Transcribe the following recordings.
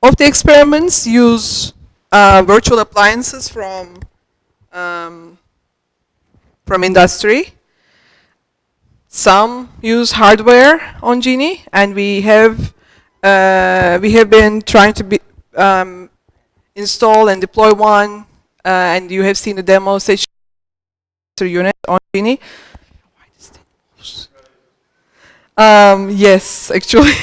of the experiments use virtual appliances from industry. Some use hardware on Genie, and we have been trying to install and deploy one, and you have seen the demo station unit on Genie. Yes, actually.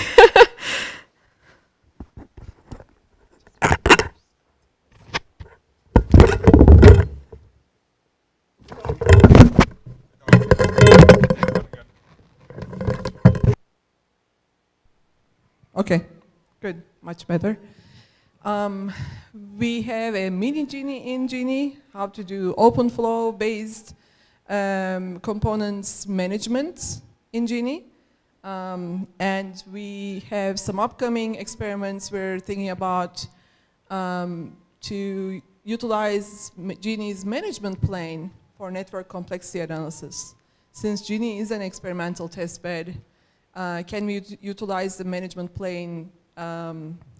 Okay, good, much better. We have a mini Genie in Genie, how to do OpenFlow based components management in Genie. And we have some upcoming experiments we're thinking about to utilize Genie's management plane for network complexity analysis. Since Genie is an experimental testbed, can we utilize the management plane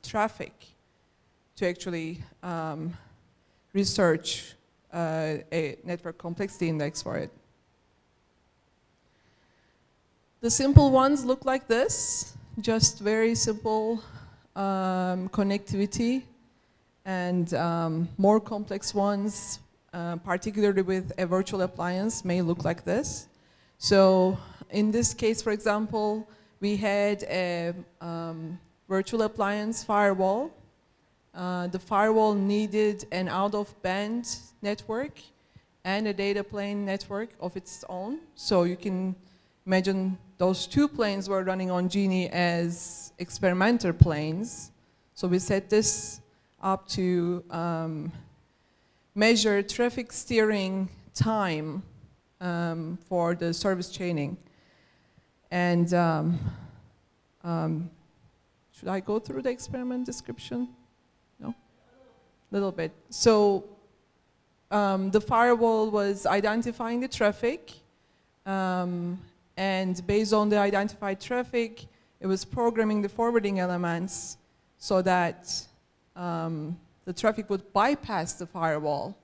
traffic to actually research a network complexity index for it? The simple ones look like this, just very simple connectivity, and more complex ones, particularly with a virtual appliance, may look like this. So in this case, for example, we had a virtual appliance firewall. The firewall needed an out-of-band network and a data plane network of its own. So you can imagine those two planes were running on Genie as experimenter planes. So we set this up to measure traffic steering time for the service chaining. And should I go through the experiment description? No? A little bit. So the firewall was identifying the traffic, and based on the identified traffic, it was programming the forwarding elements so that the traffic would bypass the firewall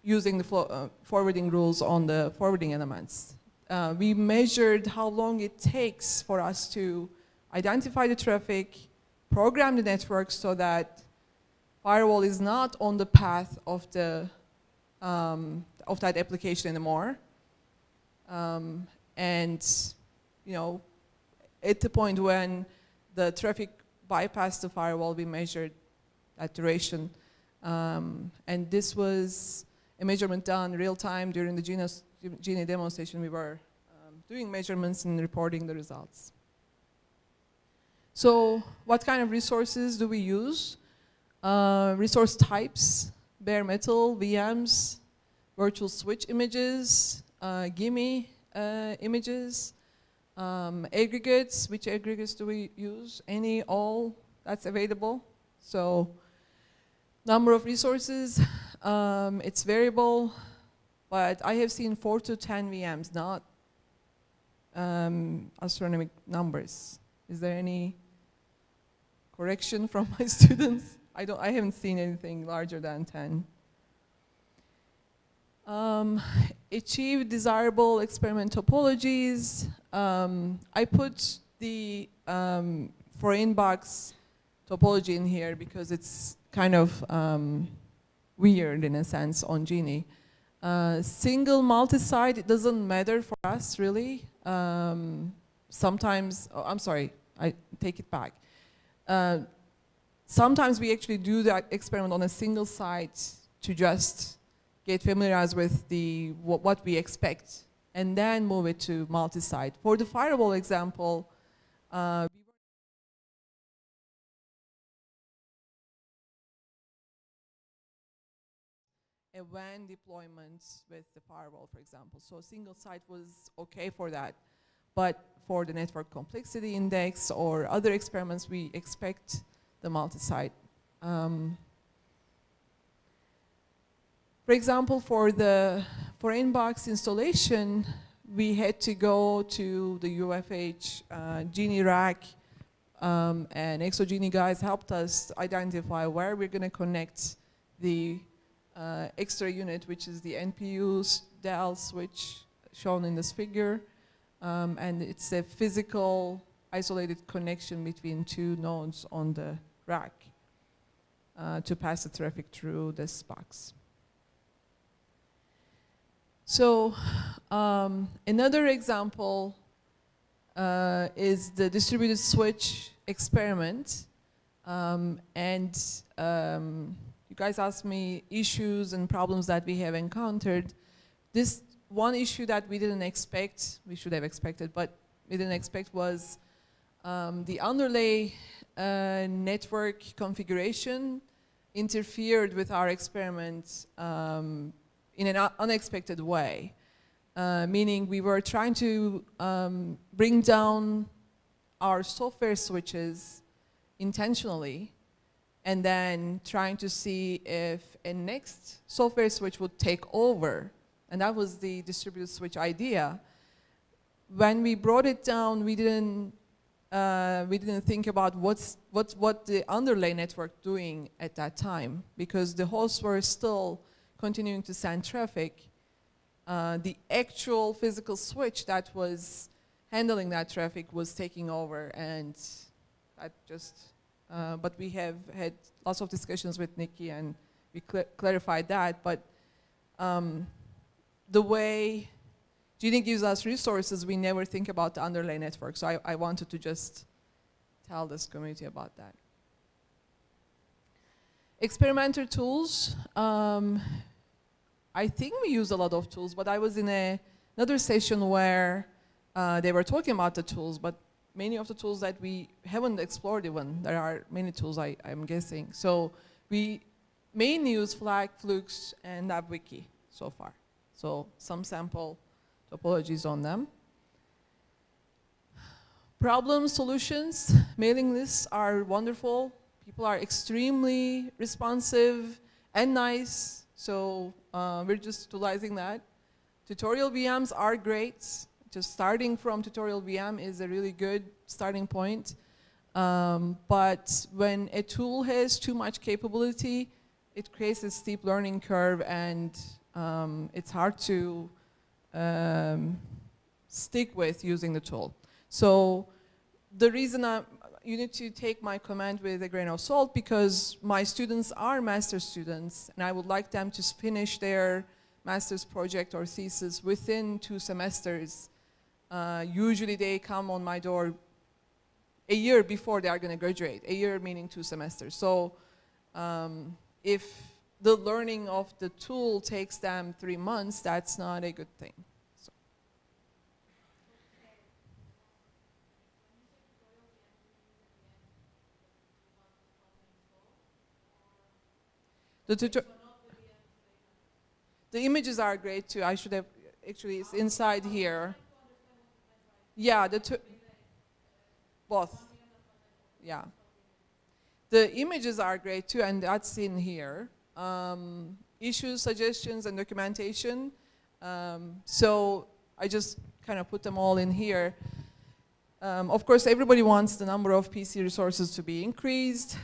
using the forwarding rules on the forwarding elements. We measured how long it takes for us to identify the traffic, program the network so that firewall is not on the path of the of that application anymore. And you know, at the point when the traffic bypassed the firewall, we measured that duration. And this was a measurement done real time during the Genie demonstration. We were doing measurements and reporting the results. So what kind of resources do we use? Resource types, bare metal, VMs, virtual switch images, GIME images, aggregates. Which aggregates do we use? Any, all, that's available. So number of resources, it's variable, but I have seen 4 to 10 VMs, not astronomical numbers. Is there any correction from my students? I haven't seen anything larger than 10. Achieve desirable experiment topologies. I put the for inbox topology in here because it's kind of weird in a sense on Genie. Single multi-site, it doesn't matter for us really. Sometimes, oh, I'm sorry, I take it back. Sometimes we actually do that experiment on a single site to just get familiarized with the what we expect and then move it to multi-site. For the firewall example, a WAN deployment with the firewall, for example. So single site was okay for that. But for the network complexity index or other experiments, we expect the multi-site. For example, for inbox installation, we had to go to the UFH Genie rack and ExoGenie guys helped us identify where we're going to connect the extra unit, which is the NPU Dell switch shown in this figure. And it's a physical isolated connection between two nodes on the rack to pass the traffic through this box. So another example is the distributed switch experiment. You guys asked me issues and problems that we have encountered. This one issue that we didn't expect, we should have expected, but we didn't expect was the underlay network configuration interfered with our experiment in an unexpected way. Meaning we were trying to bring down our software switches intentionally and then trying to see if a next software switch would take over. And that was the distributed switch idea. When we brought it down, we didn't think about what the underlay network doing at that time, because the hosts were still continuing to send traffic. The actual physical switch that was handling that traffic was taking over, and that just, but we have had lots of discussions with Nikki and we clarified that, but the way GENIC gives us resources, we never think about the underlay network, so I wanted to just tell this community about that. Experimenter tools. I think we use a lot of tools, but I was in another session where they were talking about the tools, but many of the tools that we haven't explored even, there are many tools I'm guessing. So we mainly use Flag, Flux, and NavWiki so far. So some sample topologies on them. Problem solutions, mailing lists are wonderful. People are extremely responsive and nice. So we're just utilizing that. Tutorial VMs are great. Just starting from tutorial VM is a really good starting point. But when a tool has too much capability, it creates a steep learning curve, and it's hard to stick with using the tool. So the reason you need to take my comment with a grain of salt, because my students are master's students and I would like them to finish their master's project or thesis within 2 semesters. Usually they come on my door a year before they are going to graduate, a year meaning 2 semesters. So if the learning of the tool takes them 3 months, that's not a good thing. The images are great too. I should have, actually it's inside here. Yeah, both. Yeah. The images are great too, and that's in here. Issues, suggestions, and documentation. So I just kind of put them all in here. Of course, everybody wants the number of PC resources to be increased.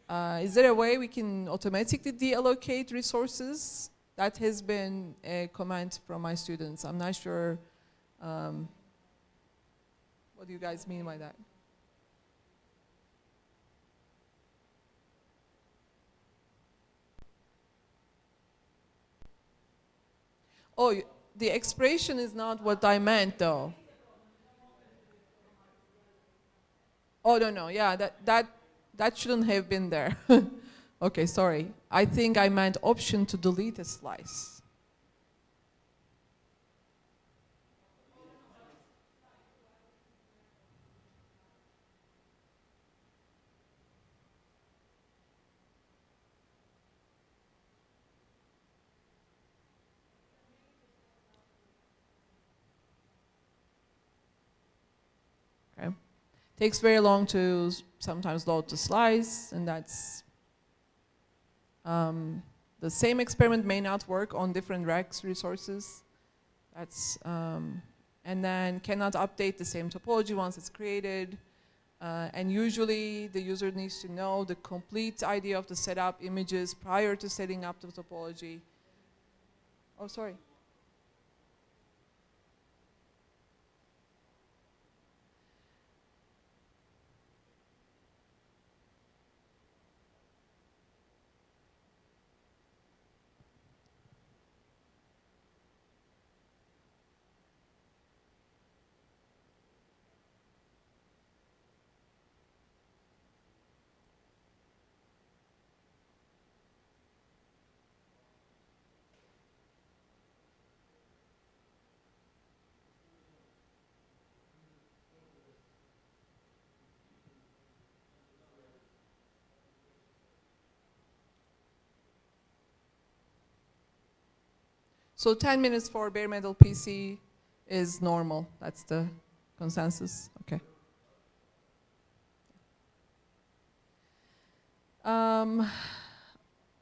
Is there a way we can automatically deallocate resources? That has been a comment from my students. I'm not sure. What do you guys mean by that? Oh, the expression is not what I meant, though. Oh, no, yeah, that shouldn't have been there. Okay, sorry. I think I meant option to delete a slice. Okay. Takes very long to sometimes load the slice, and that's the same experiment may not work on different racks resources. That's and then cannot update the same topology once it's created. And usually the user needs to know the complete idea of the setup images prior to setting up the topology. Oh, sorry. So 10 minutes for bare metal PC is normal. That's the consensus. Okay.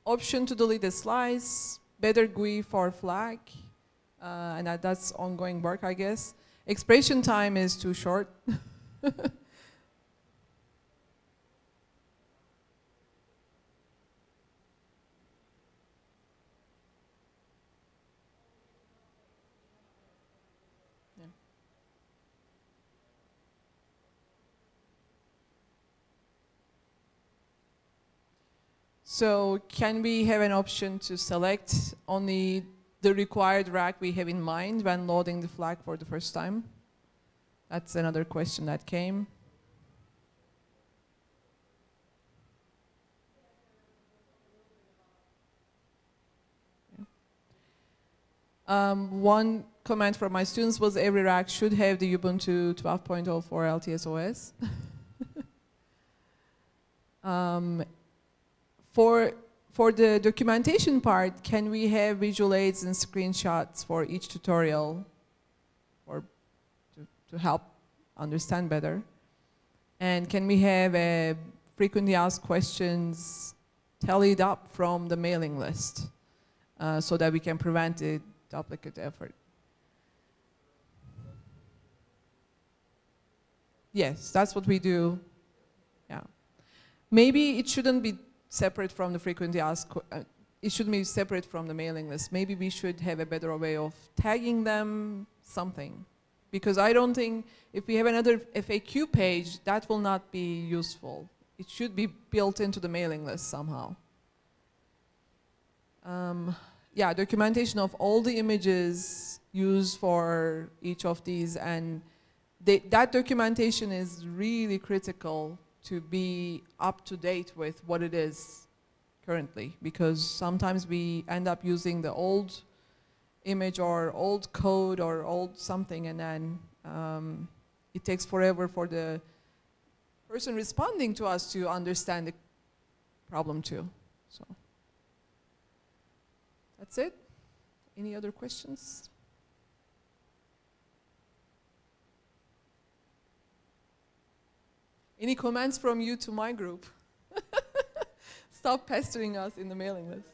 Option to delete the slice, better GUI for flag, and that's ongoing work, I guess. Expression time is too short. So can we have an option to select only the required rack we have in mind when loading the flag for the first time? That's another question that came. One comment from my students was every rack should have the Ubuntu 12.0 for LTS OS. For the documentation part, can we have visual aids and screenshots for each tutorial or to help understand better? And can we have frequently asked questions tallied up from the mailing list so that we can prevent the duplicate effort? Yes, that's what we do. Yeah. Maybe it shouldn't be separate from the frequently asked, it should be separate from the mailing list. Maybe we should have a better way of tagging them, something. Because I don't think if we have another FAQ page, that will not be useful. It should be built into the mailing list somehow. Yeah, documentation of all the images used for each of these, and that documentation is really critical to be up to date with what it is currently, because sometimes we end up using the old image or old code or old something, and then it takes forever for the person responding to us to understand the problem too. So that's it. Any other questions? Any comments from you to my group? Stop pestering us in the mailing list.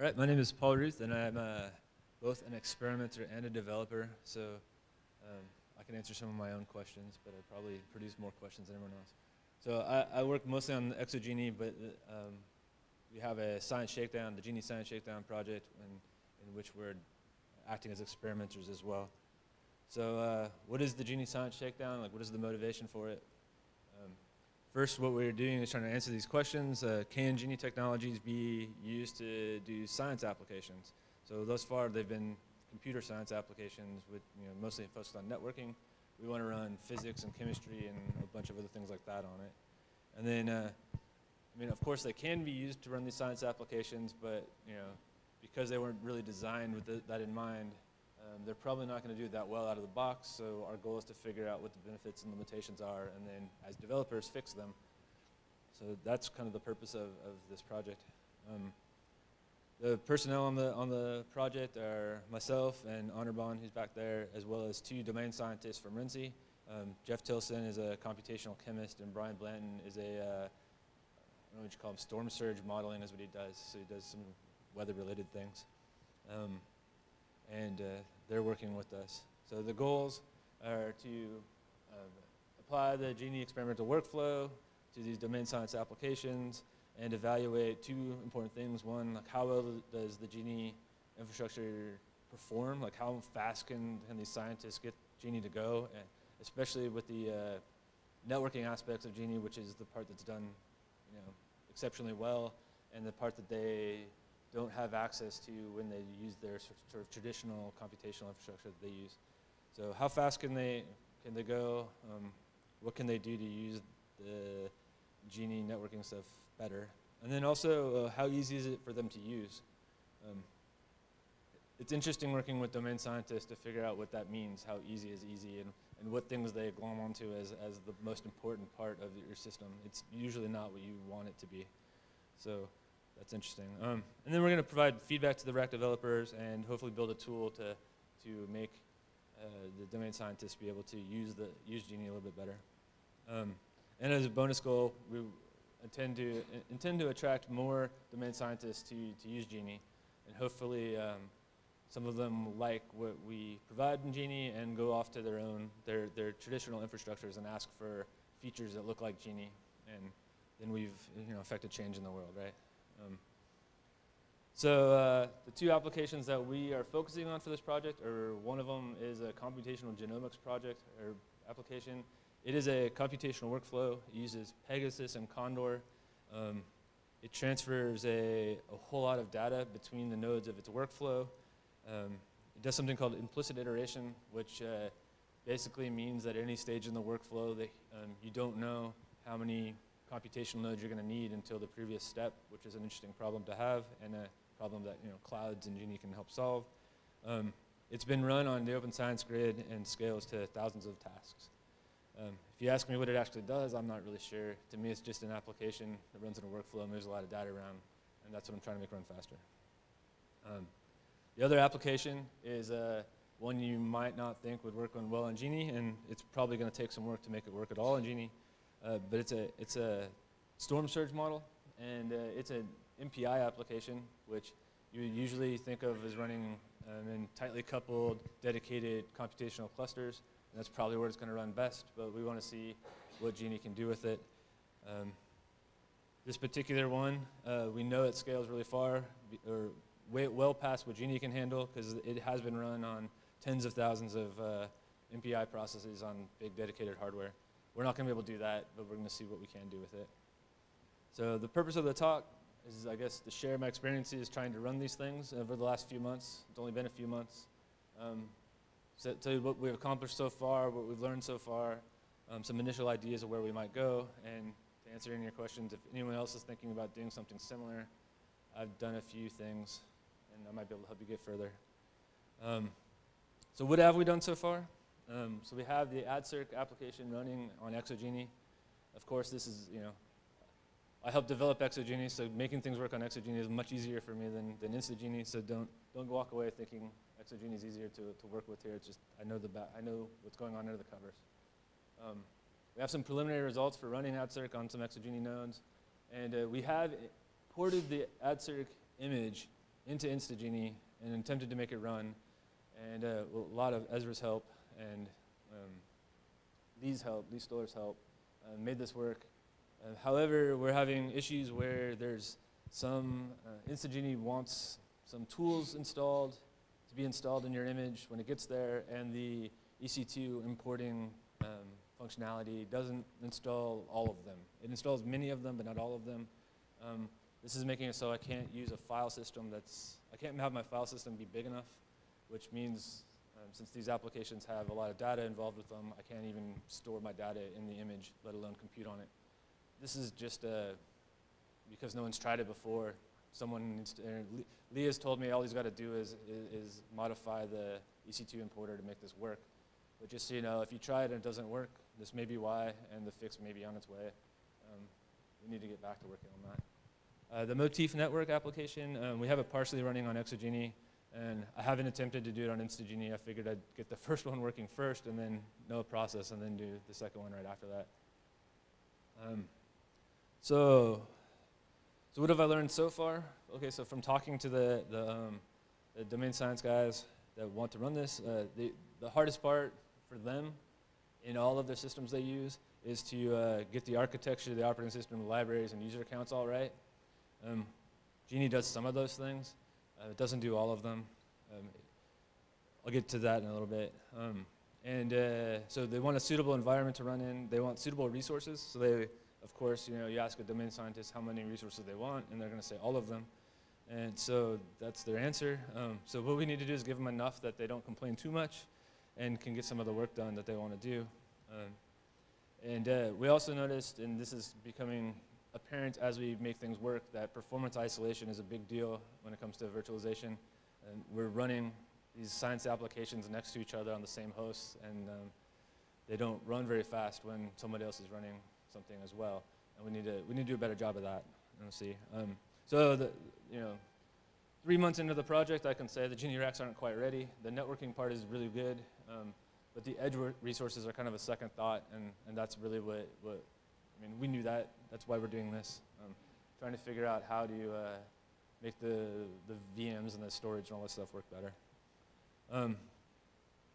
All right, my name is Paul Ruth, and I'm both an experimenter and a developer, so I can answer some of my own questions, but I probably produce more questions than everyone else. So I work mostly on ExoGenie, but we have a science shakedown, the Genie Science Shakedown project, in which we're acting as experimenters as well. So what is the Genie Science Shakedown? Like, what is the motivation for it? First, what we're doing is trying to answer these questions. Can Genie technologies be used to do science applications? So thus far, they've been computer science applications with, mostly focused on networking. We want to run physics and chemistry and a bunch of other things like that on it. And then, of course, they can be used to run these science applications, but because they weren't really designed with that in mind, they're probably not going to do that well out of the box. So our goal is to figure out what the benefits and limitations are, and then as developers fix them. So that's kind of the purpose of this project. The personnel on the project are myself and Anirban, who's back there, as well as 2 domain scientists from RINSI. Jeff Tilson is a computational chemist, and Brian Blanton is I don't know what you call him, storm surge modeling is what he does. So he does some weather-related things. And they're working with us. So the goals are to apply the Genie experimental workflow to these domain science applications and evaluate 2 important things. One, like how well does the Genie infrastructure perform? Like how fast can these scientists get Genie to go? And especially with the networking aspects of Genie, which is the part that's done exceptionally well, and the part that they don't have access to when they use their sort of traditional computational infrastructure that they use. So how fast can they go? What can they do to use the Genie networking stuff better? And then also, how easy is it for them to use? It's interesting working with domain scientists to figure out what that means, how easy is easy, and what things they glom onto as the most important part of your system. It's usually not what you want it to be. So that's interesting. And then we're going to provide feedback to the Rack developers and hopefully build a tool to make the domain scientists be able to use Genie a little bit better. And as a bonus goal, we intend to attract more domain scientists to use Genie, and hopefully some of them like what we provide in Genie and go off to their traditional infrastructures and ask for features that look like Genie, and then we've affected change in the world, right? So the 2 applications that we are focusing on for this project, one of them is a computational genomics project or application. It is a computational workflow. It uses Pegasus and Condor. It transfers a whole lot of data between the nodes of its workflow. It does something called implicit iteration, which basically means that at any stage in the workflow that you don't know how many computational nodes you're going to need until the previous step, which is an interesting problem to have and a problem that clouds and Genie can help solve. It's been run on the Open Science Grid and scales to thousands of tasks. If you ask me what it actually does, I'm not really sure. To me, it's just an application that runs in a workflow, moves a lot of data around, and that's what I'm trying to make run faster. The other application is one you might not think would work well on Genie, and it's probably going to take some work to make it work at all in Genie. But it's a storm surge model, and it's an MPI application, which you would usually think of as running in tightly coupled, dedicated computational clusters. And that's probably where it's going to run best, but we want to see what Genie can do with it. This particular one, we know it scales really far, or well past what Genie can handle, because it has been run on tens of thousands of MPI processes on big dedicated hardware. We're not going to be able to do that, but we're going to see what we can do with it. So the purpose of the talk is, I guess, to share my experiences trying to run these things over the last few months. It's only been a few months. So tell you what we've accomplished so far, what we've learned so far, some initial ideas of where we might go, and to answer any of your questions, if anyone else is thinking about doing something similar, I've done a few things, and I might be able to help you get further. So what have we done so far? So we have the AdCirc application running on ExoGenie. Of course, this is, I helped develop ExoGenie, so making things work on ExoGenie is much easier for me than InstaGenie. So don't walk away thinking ExoGenie is easier to work with here. It's just I know what's going on under the covers. We have some preliminary results for running AdCirc on some ExoGenie nodes, and we have ported the AdCirc image into InstaGenie and attempted to make it run. And a lot of Ezra's help and these stores help, made this work. However, we're having issues where there's some, InstaGenie wants some tools installed to be installed in your image when it gets there, and the EC2 importing functionality doesn't install all of them. It installs many of them, but not all of them. This is making it so I can't use a file system I can't have my file system be big enough, which means since these applications have a lot of data involved with them, I can't even store my data in the image, let alone compute on it. This is just because no one's tried it before. Someone needs to, Leah's told me all he's got to do is modify the EC2 importer to make this work. But just so you know, if you try it and it doesn't work, this may be why, and the fix may be on its way. We need to get back to working on that. The Motif network application, we have it partially running on ExoGenie, and I haven't attempted to do it on InstaGenie. I figured I'd get the first one working first, and then know a process, and then do the second one right after that. So what have I learned so far? Okay, so from talking to the domain science guys that want to run this, the hardest part for them in all of their systems they use is to get the architecture, the operating system, the libraries, and user accounts all right. Genie does some of those things. It doesn't do all of them. I'll get to that in a little bit. So they want a suitable environment to run in. They want suitable resources. So they, of course, you ask a domain scientist how many resources they want, and they're going to say all of them. And so that's their answer. So what we need to do is give them enough that they don't complain too much and can get some of the work done that they want to do. We also noticed, and this is becoming apparent as we make things work, that performance isolation is a big deal when it comes to virtualization. And we're running these science applications next to each other on the same hosts, and they don't run very fast when somebody else is running something as well. And we need to do a better job of that. And we'll see. So 3 months into the project, I can say the Genie racks aren't quite ready. The networking part is really good, but the edge resources are kind of a second thought, and that's really what I mean, we knew that. That's why we're doing this. Trying to figure out how to make the VMs and the storage and all that stuff work better.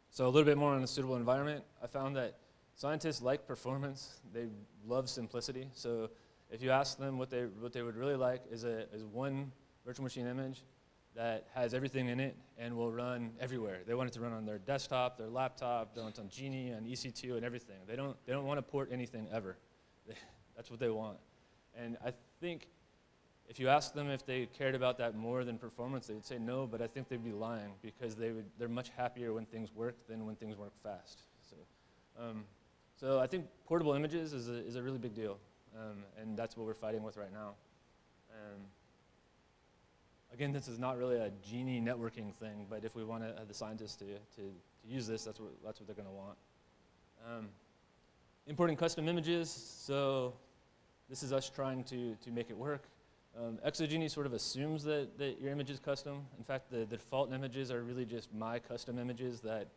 So a little bit more on the suitable environment. I found that scientists like performance. They love simplicity. So if you ask them what they would really like is one virtual machine image that has everything in it and will run everywhere. They want it to run on their desktop, their laptop, they want it on Genie, on EC2, and everything. They don't want to port anything ever. That's what they want. And I think if you ask them if they cared about that more than performance, they would say no, but I think they'd be lying because they're much happier when things work than when things work fast. So I think portable images is a really big deal, and that's what we're fighting with right now. Again, this is not really a Genie networking thing, but if we want the scientists to use this, that's what they're going to want. Importing custom images, so this is us trying to make it work. ExoGenie sort of assumes that your image is custom. In fact, the default images are really just my custom images that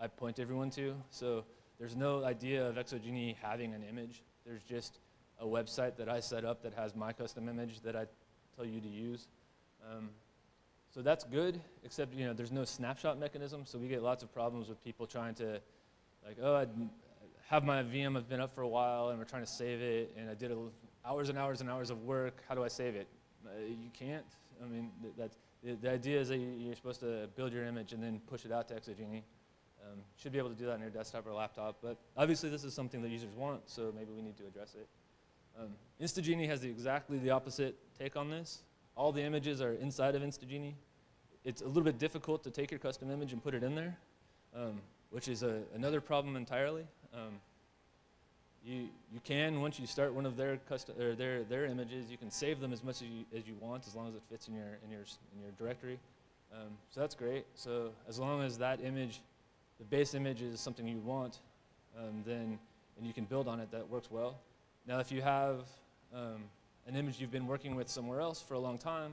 I point everyone to. So there's no idea of ExoGenie having an image. There's just a website that I set up that has my custom image that I tell you to use. So that's good, except there's no snapshot mechanism, so we get lots of problems with people trying to, like, oh, my VM has been up for a while, and we're trying to save it, and I did hours and hours and hours of work. How do I save it? You can't. I mean, the idea is that you're supposed to build your image and then push it out to ExoGenie. Should be able to do that on your desktop or laptop, but obviously this is something that users want, so maybe we need to address it. InstaGenie has exactly the opposite take on this. All the images are inside of InstaGenie. It's a little bit difficult to take your custom image and put it in there, which is another problem entirely. You can, once you start one of their images, you can save them as much as you want, as long as it fits in your directory. So that's great. So as long as that image, the base image, is something you want, and you can build on it, that works well. Now, if you have an image you've been working with somewhere else for a long time,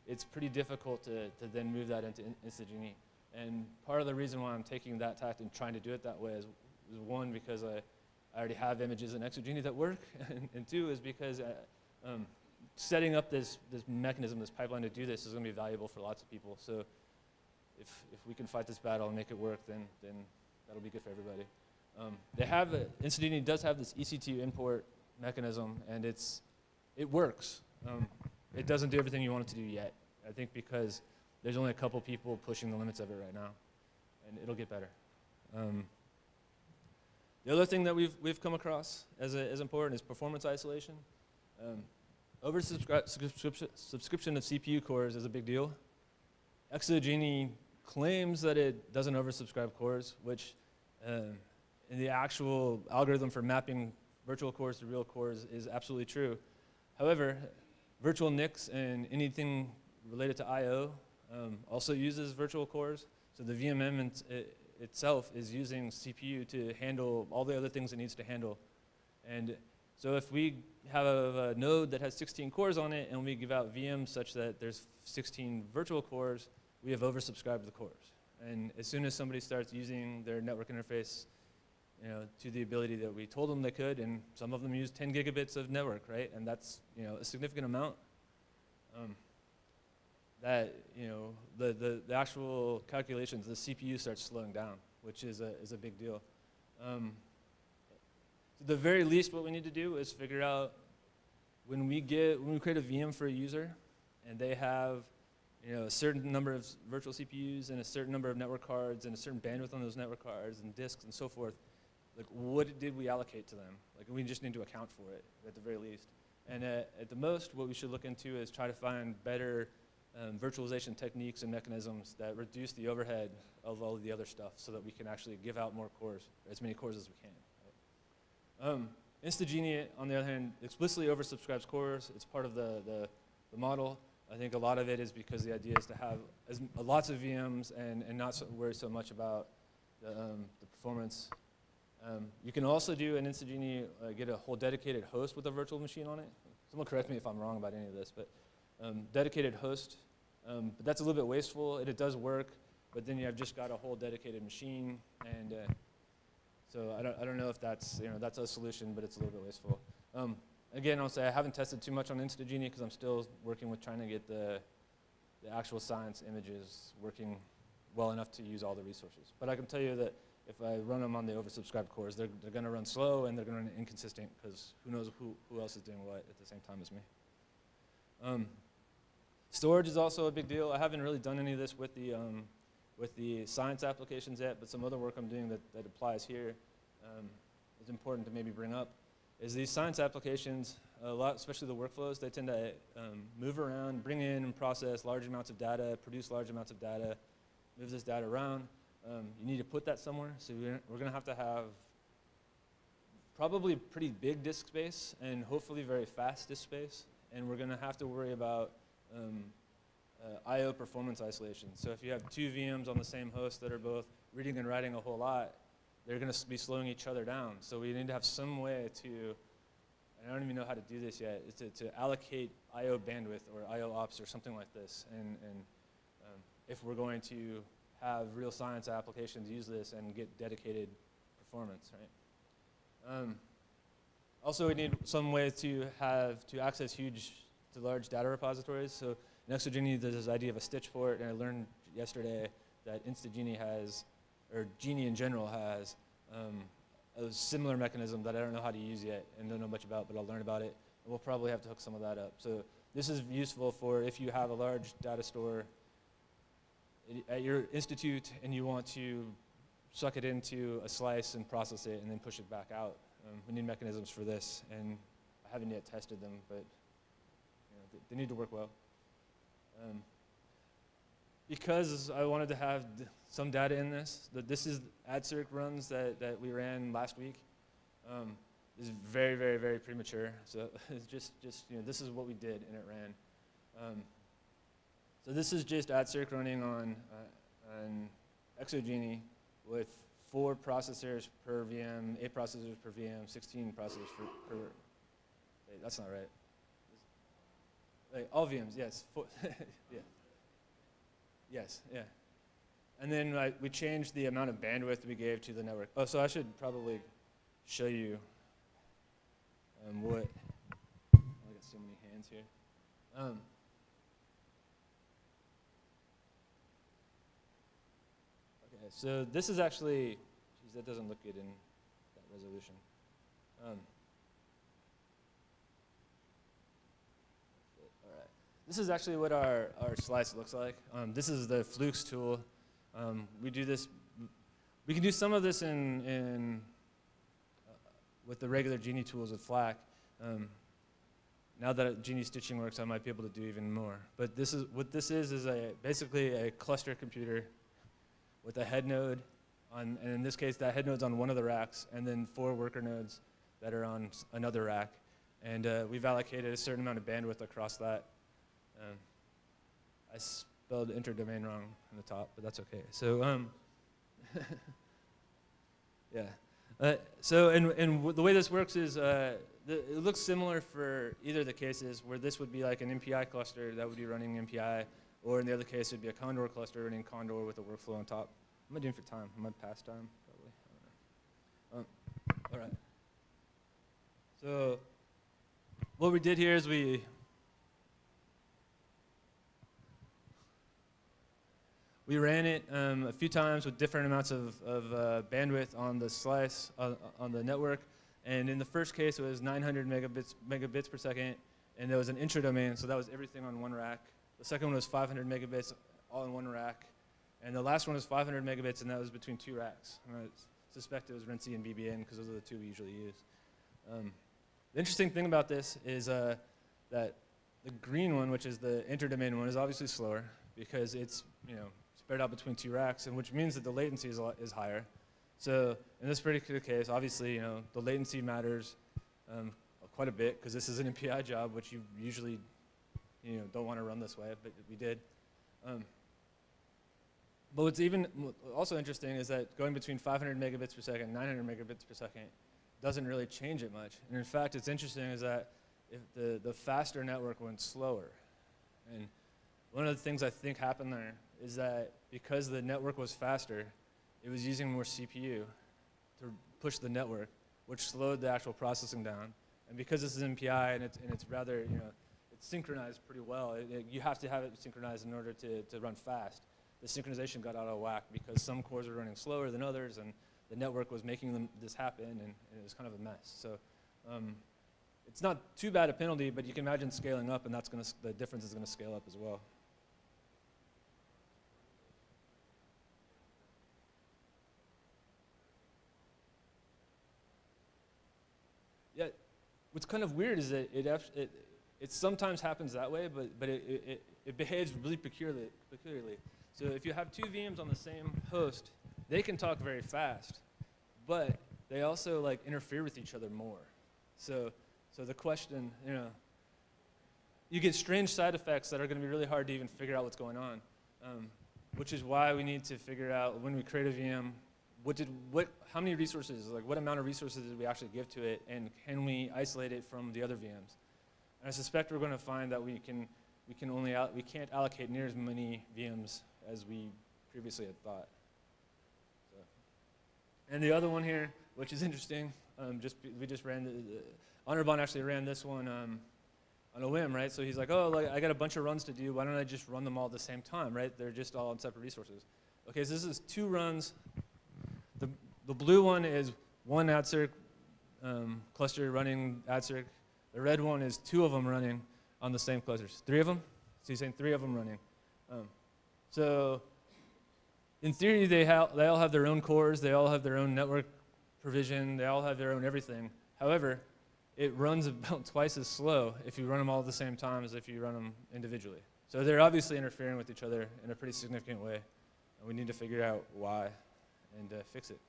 it's pretty difficult to then move that into InstaGenie. And part of the reason why I'm taking that tact and trying to do it that way is one, because I already have images in ExoGenie that work, and two is because setting up this mechanism, this pipeline to do this is going to be valuable for lots of people. So if we can fight this battle and make it work, then that'll be good for everybody. InstaGenie does have this EC2 import mechanism, and it works. It doesn't do everything you want it to do yet. I think because there's only a couple people pushing the limits of it right now, and it'll get better. The other thing that we've come across as important is performance isolation. Subscription of CPU cores is a big deal. GENIConference claims that it doesn't oversubscribe cores, which in the actual algorithm for mapping virtual cores to real cores is absolutely true. However, virtual NICs and anything related to I/O also uses virtual cores. So the VMM itself is using CPU to handle all the other things it needs to handle. And so if we have a node that has 16 cores on it and we give out VMs such that there's 16 virtual cores, we have oversubscribed the cores. And as soon as somebody starts using their network interface, to the ability that we told them they could, and some of them use 10 gigabits of network, right? And that's, a significant amount. The actual calculations, the CPU starts slowing down, which is a big deal. So the very least, what we need to do is figure out when we create a VM for a user, and they have a certain number of virtual CPUs and a certain number of network cards and a certain bandwidth on those network cards and disks and so forth. Like, what did we allocate to them? Like, we just need to account for it at the very least. And at the most, what we should look into is try to find better virtualization techniques and mechanisms that reduce the overhead of all of the other stuff so that we can actually give out more cores, as many cores as we can. Right? InstaGenie, on the other hand, explicitly oversubscribes cores. It's part of the model. I think a lot of it is because the idea is to have lots of VMs and not worry so much about the performance. You can also do an InstaGenie, get a whole dedicated host with a virtual machine on it. Someone correct me if I'm wrong about any of this, but dedicated host. But that's a little bit wasteful, and it does work, but then you have just got a whole dedicated machine, and so I don't know if that's that's a solution, but it's a little bit wasteful. Again, I'll say I haven't tested too much on InstaGenie because I'm still working with trying to get the actual science images working well enough to use all the resources. But I can tell you that if I run them on the oversubscribed cores, they're going to run slow and they're going to run inconsistent because who knows who else is doing what at the same time as me. Storage is also a big deal. I haven't really done any of this with the science applications yet, but some other work I'm doing that applies here is important to maybe bring up. Is these science applications, a lot, especially the workflows, they tend to move around, bring in and process large amounts of data, produce large amounts of data, move this data around. You need to put that somewhere, so we're going to have probably pretty big disk space and hopefully very fast disk space, and we're going to have to worry about I/O performance isolation. So if you have two VMs on the same host that are both reading and writing a whole lot, they're going to be slowing each other down. So we need to have some way to, and I don't even know how to do this yet, is to allocate I/O bandwidth or I/O ops or something like this. And if we're going to have real science applications use this and get dedicated performance, right? Also, we need some way to access large data repositories. So in GENIConference, there's this idea of a stitch port, and I learned yesterday that InstaGenie has, or Genie in general has, a similar mechanism that I don't know how to use yet and don't know much about, but I'll learn about it. And we'll probably have to hook some of that up. So this is useful for if you have a large data store at your institute and you want to suck it into a slice and process it and then push it back out. We need mechanisms for this, and I haven't yet tested them, but they need to work well. Because I wanted to have some data in this, this is AdCirc runs that we ran last week. This is very, very, very premature. So it's just this is what we did, and it ran. So this is just AdCirc running on GENIConference with 4 processors per VM, 8 processors per VM, 16 processors per wait, that's not right. Like all VMs, yes. Yeah. Yes, yeah. And then we changed the amount of bandwidth we gave to the network. Oh, so I should probably show you what. I got so many hands here. Um, okay, so this is actually, geez, that doesn't look good in that resolution. All right. This is actually what our slice looks like. This is the Flukes tool. We do this. We can do some of this with the regular Genie tools with FLAC. Now that Genie stitching works, I might be able to do even more. But this is what this is basically a cluster computer with a head node and in this case, that head node's on one of the racks, and then 4 worker nodes that are on another rack. And we've allocated a certain amount of bandwidth across that. I spelled interdomain wrong on the top, but that's okay. So, yeah. The way this works is it looks similar for either of the cases, where this would be like an MPI cluster that would be running MPI, or in the other case, it would be a Condor cluster running Condor with a workflow on top. What am I doing for time? Am I past time? Probably. I don't know. All right. So what we did here is we ran it a few times with different amounts of bandwidth on the slice, on the network. And in the first case, it was 900 megabits per second. And there was an intradomain, so that was everything on one rack. The second one was 500 megabits, all in one rack. And the last one was 500 megabits, and that was between 2 racks. And I suspect it was RENCI and BBN, because those are the 2 we usually use. The interesting thing about this is that the green one, which is the interdomain one, is obviously slower, because it's spread out between 2 racks, and which means that the latency is higher. So in this particular case, obviously, the latency matters quite a bit, because this is an MPI job, which you usually don't want to run this way, but we did. But what's even also interesting is that going between 500 megabits per second and 900 megabits per second doesn't really change it much. And in fact, it's interesting is that if the faster network went slower. And one of the things I think happened there is that because the network was faster, it was using more CPU to push the network, which slowed the actual processing down. And because this is MPI and it's rather, it's synchronized pretty well. You have to have it synchronized in order to run fast. The synchronization got out of whack because some cores were running slower than others, and the network was making this happen, and it was kind of a mess. So it's not too bad a penalty, but you can imagine scaling up, and the difference is going to scale up as well. Yeah, what's kind of weird is that it sometimes happens that way, but it behaves really peculiarly. So if you have 2 VMs on the same host, they can talk very fast, but they also interfere with each other more. So the question, you get strange side effects that are going to be really hard to even figure out what's going on, which is why we need to figure out when we create a VM, how many resources, what amount of resources did we actually give to it, and can we isolate it from the other VMs? And I suspect we're going to find that we can't allocate near as many VMs as we previously had thought. So. And the other one here, which is interesting, we just ran Anirban actually ran this one on a whim, right? So he's like, I got a bunch of runs to do. Why don't I just run them all at the same time, right? They're just all on separate resources. Okay, so this is 2 runs. The blue one is 1 AdCirc cluster running AdCirc. The red one is 2 of them running on the same clusters. 3 of them? So he's saying 3 of them running. So in theory, they all have their own cores. They all have their own network provision. They all have their own everything. However, it runs about twice as slow if you run them all at the same time as if you run them individually. So they're obviously interfering with each other in a pretty significant way. And we need to figure out why and fix it.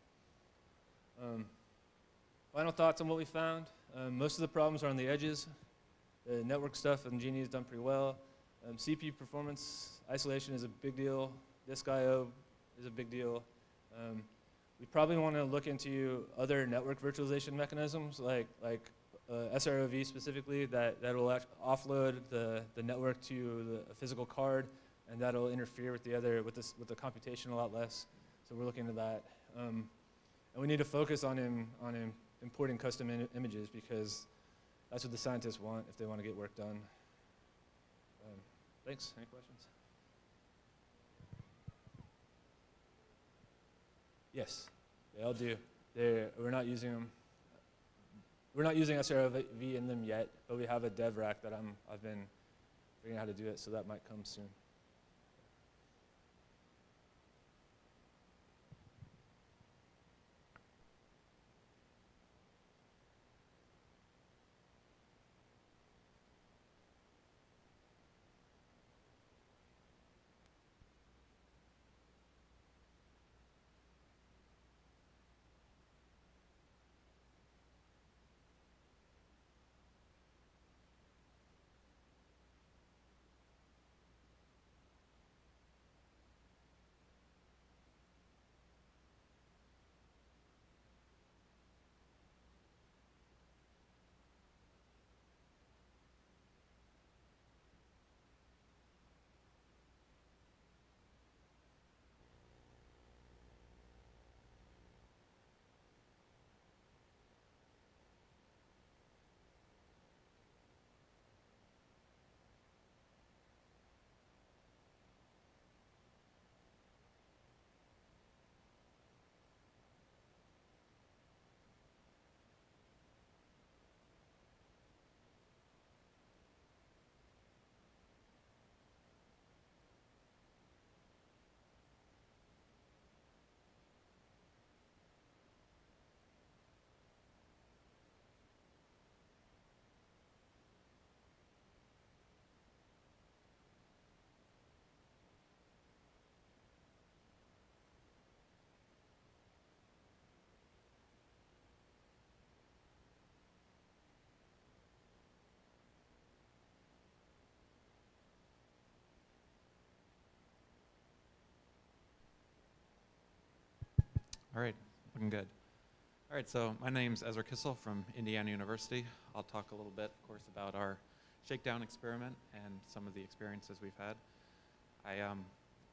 Final thoughts on what we found. Most of the problems are on the edges. The network stuff in Genie is done pretty well. CPU performance isolation is a big deal. Disk I/O is a big deal. We probably want to look into other network virtualization mechanisms, like SROV specifically, that will offload the network to the physical card, and that'll interfere with with the computation a lot less. So we're looking into that. And we need to focus on importing custom images, because that's what the scientists want if they want to get work done. Thanks. Any questions? Yes, they all do. We're not using them. We're not using SRV in them yet, but we have a dev rack that I've been figuring out how to do it, so that might come soon. All right, looking good. All right, so my name's Ezra Kissel from Indiana University. I'll talk a little bit, of course, about our shakedown experiment and some of the experiences we've had. I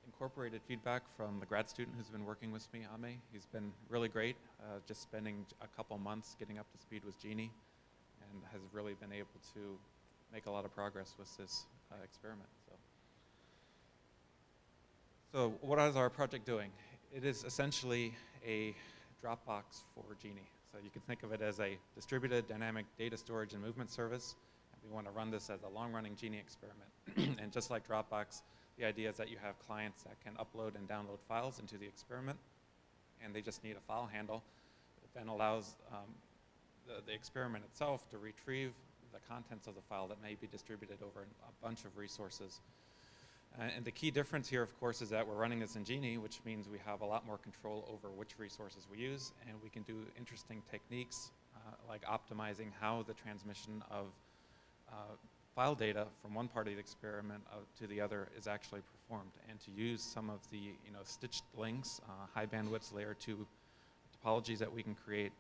incorporated feedback from the grad student who's been working with me, Ame. He's been really great, just spending a couple months getting up to speed with Genie, and has really been able to make a lot of progress with this experiment. So what is our project doing? It is essentially a Dropbox for Genie. So you can think of it as a distributed dynamic data storage and movement service. And we want to run this as a long-running Genie experiment. And just like Dropbox, the idea is that you have clients that can upload and download files into the experiment, and they just need a file handle that then allows the experiment itself to retrieve the contents of the file that may be distributed over a bunch of resources. And the key difference here, of course, is that we're running this in Genie, which means we have a lot more control over which resources we use, and we can do interesting techniques like optimizing how the transmission of file data from one part of the experiment to the other is actually performed, and to use some of the stitched links, high bandwidth layer 2 topologies that we can create,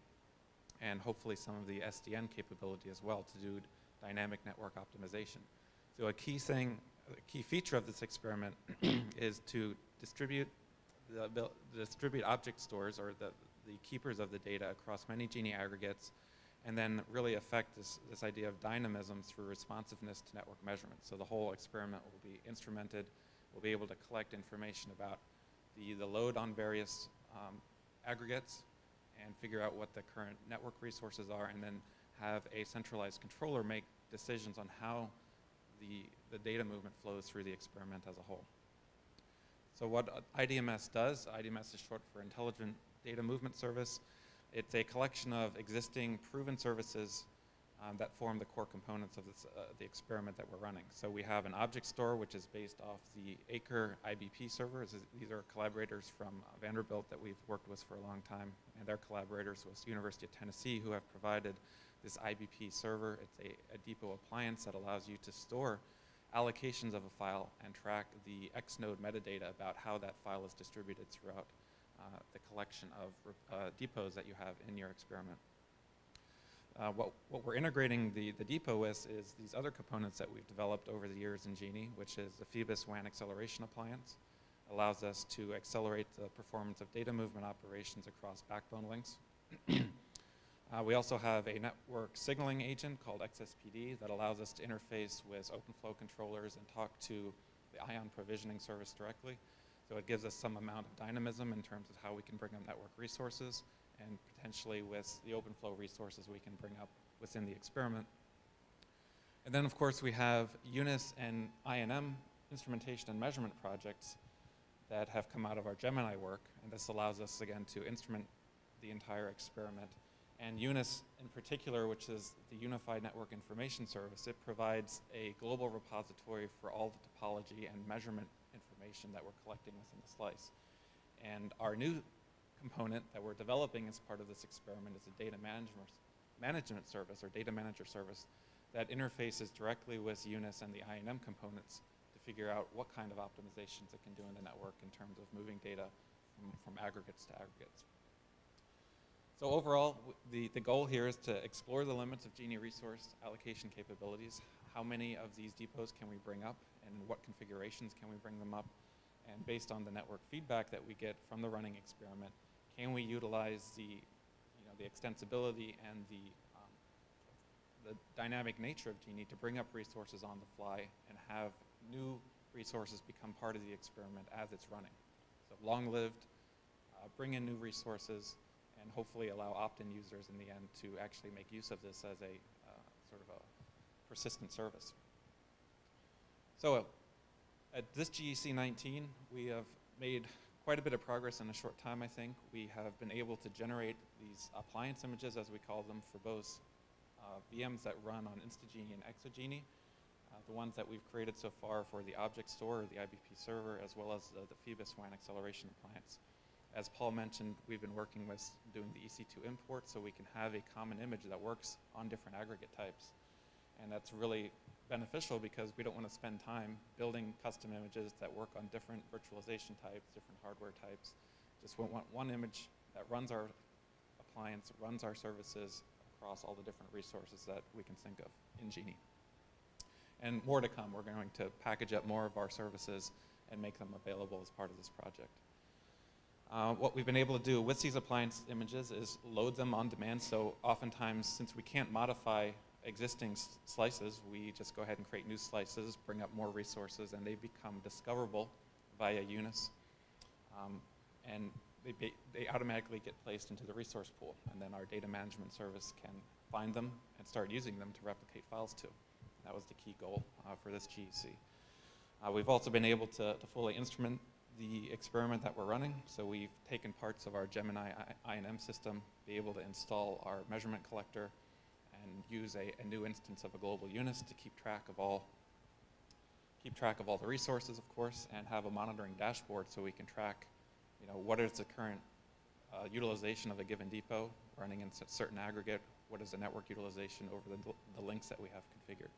and hopefully some of the SDN capability as well to do dynamic network optimization. So a key feature of this experiment is to distribute object stores, or the keepers of the data, across many Genie aggregates, and then really affect this idea of dynamism through responsiveness to network measurement. So the whole experiment will be instrumented. We'll be able to collect information about the load on various aggregates and figure out what the current network resources are, and then have a centralized controller make decisions on how the data movement flows through the experiment as a whole. So what IDMS does, IDMS is short for Intelligent Data Movement Service. It's a collection of existing proven services that form the core components of the experiment that we're running. So we have an object store, which is based off the Acre IBP servers. These are collaborators from Vanderbilt that we've worked with for a long time, and their collaborators with University of Tennessee, who have provided this IBP server. It's a depot appliance that allows you to store allocations of a file and track the Xnode metadata about how that file is distributed throughout the collection of depots that you have in your experiment. What we're integrating the depot with is these other components that we've developed over the years in Genie, which is the Phoebus WAN acceleration appliance. Allows us to accelerate the performance of data movement operations across backbone links. We also have a network signaling agent called XSPD that allows us to interface with OpenFlow controllers and talk to the ION provisioning service directly. So it gives us some amount of dynamism in terms of how we can bring up network resources, and potentially with the OpenFlow resources we can bring up within the experiment. And then of course we have UNIS and INM instrumentation and measurement projects that have come out of our Gemini work, and this allows us again to instrument the entire experiment. And UNIS in particular, which is the Unified Network Information Service, it provides a global repository for all the topology and measurement information that we're collecting within the slice. And our new component that we're developing as part of this experiment is a data management service, or data manager service, that interfaces directly with UNIS and the INM components to figure out what kind of optimizations it can do in the network in terms of moving data from aggregates to aggregates. So overall, the goal here is to explore the limits of GENI resource allocation capabilities. How many of these depots can we bring up, and in what configurations can we bring them up? And based on the network feedback that we get from the running experiment, can we utilize the extensibility and the dynamic nature of GENI to bring up resources on the fly and have new resources become part of the experiment as it's running? So long-lived, bring in new resources, and hopefully allow opt-in users in the end to actually make use of this as a sort of a persistent service. So at this GEC19, we have made quite a bit of progress in a short time, I think. We have been able to generate these appliance images, as we call them, for both VMs that run on InstaGenie and ExoGenie. The ones that we've created so far for the object store, or the IBP server, as well as the Phoebus WAN acceleration appliance. As Paul mentioned, we've been working with doing the EC2 import so we can have a common image that works on different aggregate types. And that's really beneficial because we don't want to spend time building custom images that work on different virtualization types, different hardware types. Just want one image that runs our appliance, runs our services across all the different resources that we can think of in GENI. And more to come. We're going to package up more of our services and make them available as part of this project. What we've been able to do with these appliance images is load them on demand. So oftentimes, since we can't modify existing slices, we just go ahead and create new slices, bring up more resources, and they become discoverable via UNIS. And they automatically get placed into the resource pool. And then our data management service can find them and start using them to replicate files to. That was the key goal for this GEC. We've also been able to fully instrument the experiment that we're running. So we've taken parts of our Gemini INM system, be able to install our measurement collector, and use a new instance of a global UNIS to keep track of all the resources, of course, and have a monitoring dashboard so we can track, what is the current utilization of a given depot running in a certain aggregate, what is the network utilization over the links that we have configured.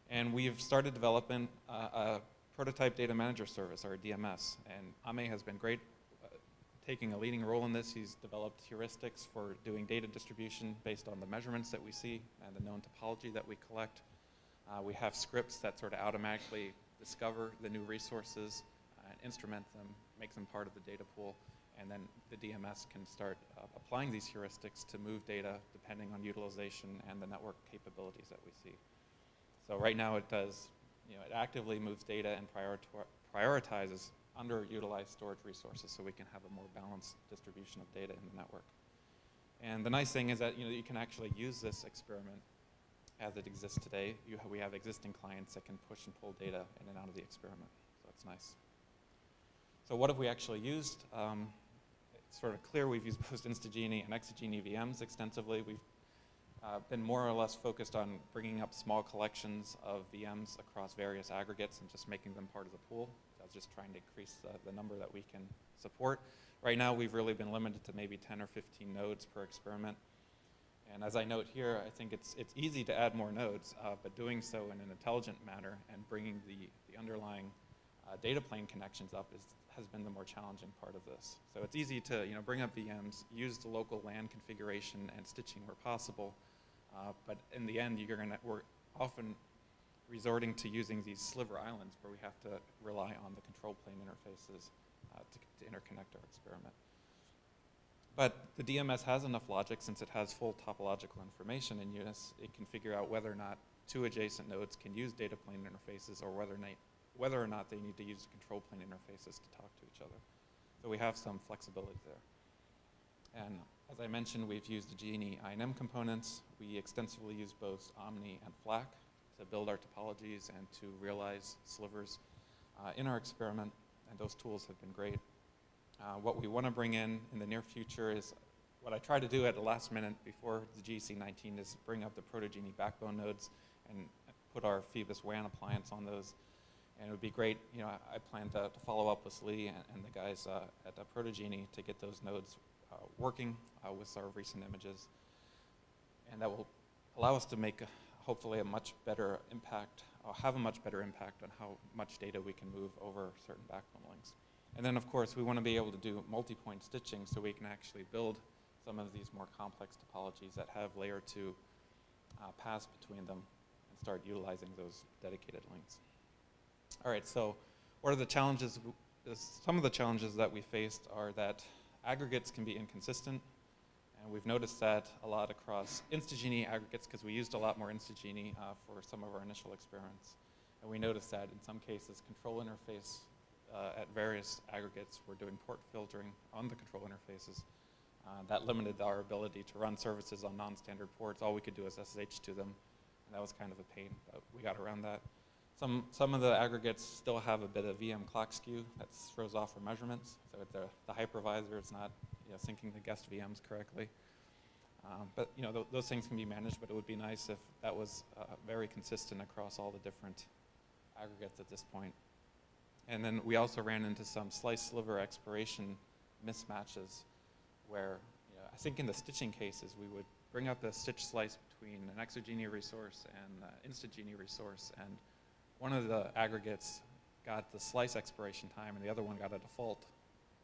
And we've started developing a prototype data manager service, or DMS, and Ame has been great taking a leading role in this. He's developed heuristics for doing data distribution based on the measurements that we see and the known topology that we collect. We have scripts that sort of automatically discover the new resources and instrument them, make them part of the data pool, and then the DMS can start applying these heuristics to move data depending on utilization and the network capabilities that we see. So right now it does, it actively moves data and prioritizes underutilized storage resources so we can have a more balanced distribution of data in the network. And the nice thing is that you can actually use this experiment as it exists today. We have existing clients that can push and pull data in and out of the experiment, so it's nice. So what have we actually used? It's sort of clear we've used both InstaGenie and ExoGenie VMs extensively. We've been more or less focused on bringing up small collections of VMs across various aggregates and just making them part of the pool. That's just trying to increase the number that we can support. Right now, we've really been limited to maybe 10 or 15 nodes per experiment. And as I note here, I think it's easy to add more nodes, but doing so in an intelligent manner and bringing the underlying data plane connections up has been the more challenging part of this. So it's easy to bring up VMs, use the local LAN configuration and stitching where possible, but in the end, we're often resorting to using these sliver islands where we have to rely on the control plane interfaces to interconnect our experiment. But the DMS has enough logic, since it has full topological information in UNIS. It can figure out whether or not two adjacent nodes can use data plane interfaces, or whether or not they need to use control plane interfaces to talk to each other. So we have some flexibility there. And as I mentioned, we've used the GENI-INM components. We extensively use both Omni and FLAC to build our topologies and to realize slivers in our experiment, and those tools have been great. What we want to bring in the near future is, what I try to do at the last minute before the GEC19 is bring up the Proto-GENI backbone nodes and put our Phoebus WAN appliance on those. And it would be great, you know, I plan to follow up with Lee and the guys at Proto-GENI to get those nodes working with our recent images. And that will allow us to make hopefully a much better impact, or have a much better impact on how much data we can move over certain backbone links. And then of course we want to be able to do multi-point stitching, so we can actually build some of these more complex topologies that have layer 2 paths between them and start utilizing those dedicated links. All right, so what are the challenges? Some of the challenges that we faced are that aggregates can be inconsistent, and we've noticed that a lot across InstaGenie aggregates, because we used a lot more InstaGenie for some of our initial experiments. And we noticed that in some cases, control interface at various aggregates were doing port filtering on the control interfaces. That limited our ability to run services on non-standard ports. All we could do is SSH to them, and that was kind of a pain, but we got around that. Some of the aggregates still have a bit of VM clock skew that throws off our measurements. So the hypervisor is not, you know, syncing the guest VMs correctly. But you know, those things can be managed, but it would be nice if that was very consistent across all the different aggregates at this point. And then we also ran into some slice sliver expiration mismatches where, you know, I think in the stitching cases, we would bring up a stitch slice between an ExoGenie resource and an InstaGenie resource, and one of the aggregates got the slice expiration time and the other one got a default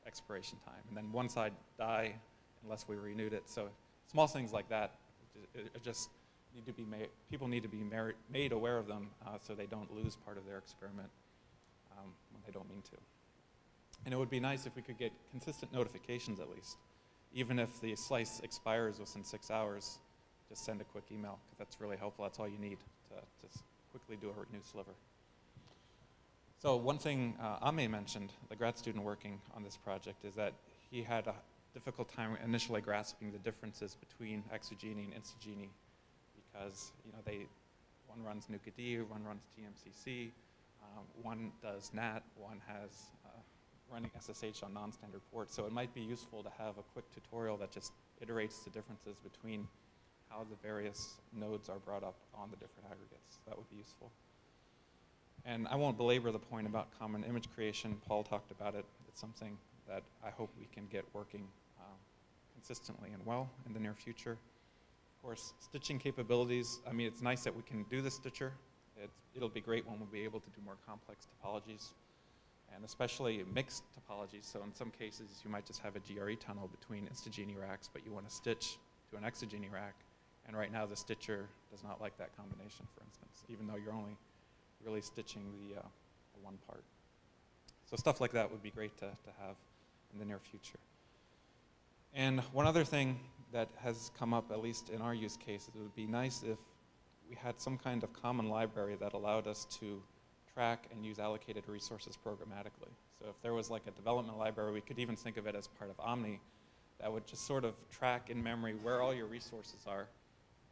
expiration time. And then one side die unless we renewed it. So small things like that just need to be made, people need to be made aware of them so they don't lose part of their experiment when they don't mean to. And it would be nice if we could get consistent notifications at least. Even if the slice expires within 6 hours, just send a quick email, because that's really helpful. That's all you need to quickly do a renew sliver. So one thing Ame mentioned, the grad student working on this project, is that he had a difficult time initially grasping the differences between ExoGenie and InstaGenie, because, you know, one runs NukaD, one runs TMCC, one does NAT, one has running SSH on non-standard ports. So it might be useful to have a quick tutorial that just iterates the differences between how the various nodes are brought up on the different aggregates. That would be useful. And I won't belabor the point about common image creation. Paul talked about it. It's something that I hope we can get working consistently and well in the near future. Of course, stitching capabilities. I mean, it's nice that we can do the stitcher. It'll be great when we'll be able to do more complex topologies, and especially mixed topologies. So in some cases, you might just have a GRE tunnel between InstaGenie racks, but you want to stitch to an ExoGenie rack. And right now, the stitcher does not like that combination, for instance, even though you're only really stitching the one part. So stuff like that would be great to have in the near future. And one other thing that has come up, at least in our use case, it would be nice if we had some kind of common library that allowed us to track and use allocated resources programmatically. So if there was like a development library, we could even think of it as part of Omni, that would just sort of track in memory where all your resources are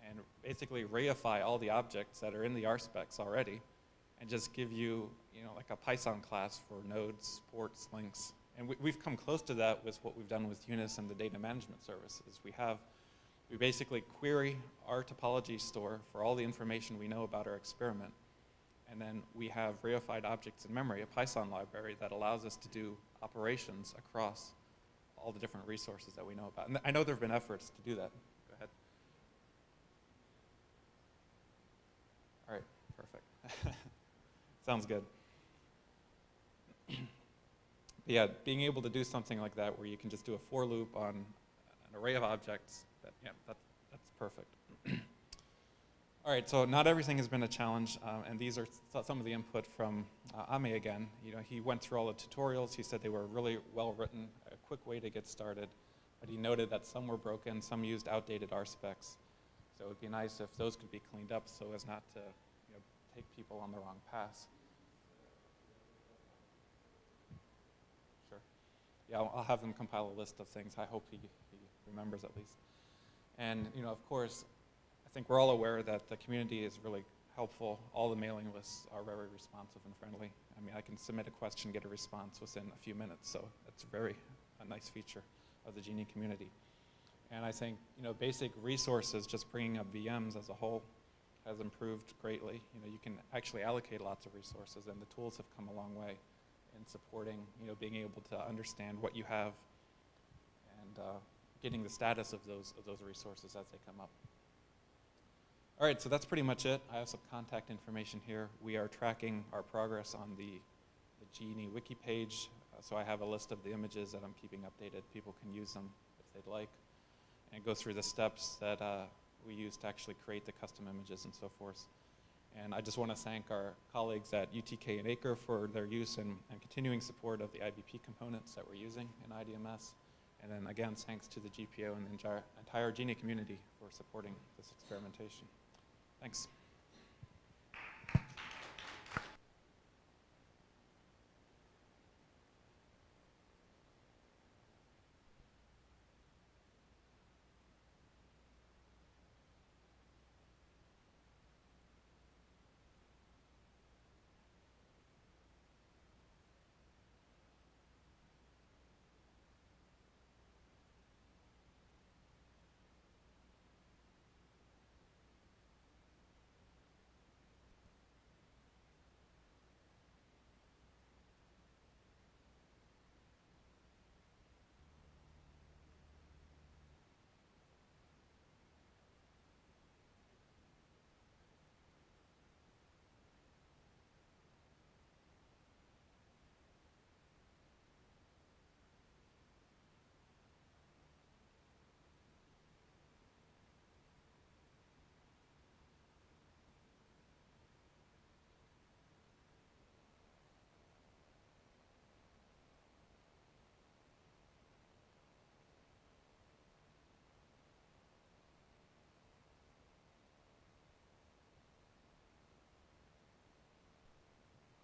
and basically reify all the objects that are in the RSpecs already and just give you, you know, like a Python class for nodes, ports, links. And we've come close to that with what we've done with UNIS and the data management services. We basically query our topology store for all the information we know about our experiment. And then we have reified objects in memory, a Python library that allows us to do operations across all the different resources that we know about. And I know there have been efforts to do that. Go ahead. All right, perfect. Sounds good. Yeah, being able to do something like that where you can just do a for loop on an array of objects, that's perfect. All right, so not everything has been a challenge, and these are some of the input from Ame again. You know, he went through all the tutorials. He said they were really well written, a quick way to get started. but he noted that some were broken, some used outdated R specs. So it would be nice if those could be cleaned up so as not to take people on the wrong path. Sure. Yeah, I'll have him compile a list of things. I hope he remembers at least. And of course, I think we're all aware that the community is really helpful. All the mailing lists are very responsive and friendly. I mean, I can submit a question, get a response within a few minutes, so that's a nice feature of the Genie community. And I think, basic resources, just bringing up VMs as a whole, has improved greatly. You can actually allocate lots of resources, and the tools have come a long way in supporting, being able to understand what you have and getting the status of those resources as they come up. All right, so that's pretty much it. I have some contact information here. We are tracking our progress on the Genie wiki page, so I have a list of the images that I'm keeping updated. People can use them if they'd like, and go through the steps that we use to actually create the custom images and so forth. And I just want to thank our colleagues at UTK and Acre for their use and continuing support of the IBP components that we're using in IDMS. And then again, thanks to the GPO and the entire Genie community for supporting this experimentation. Thanks.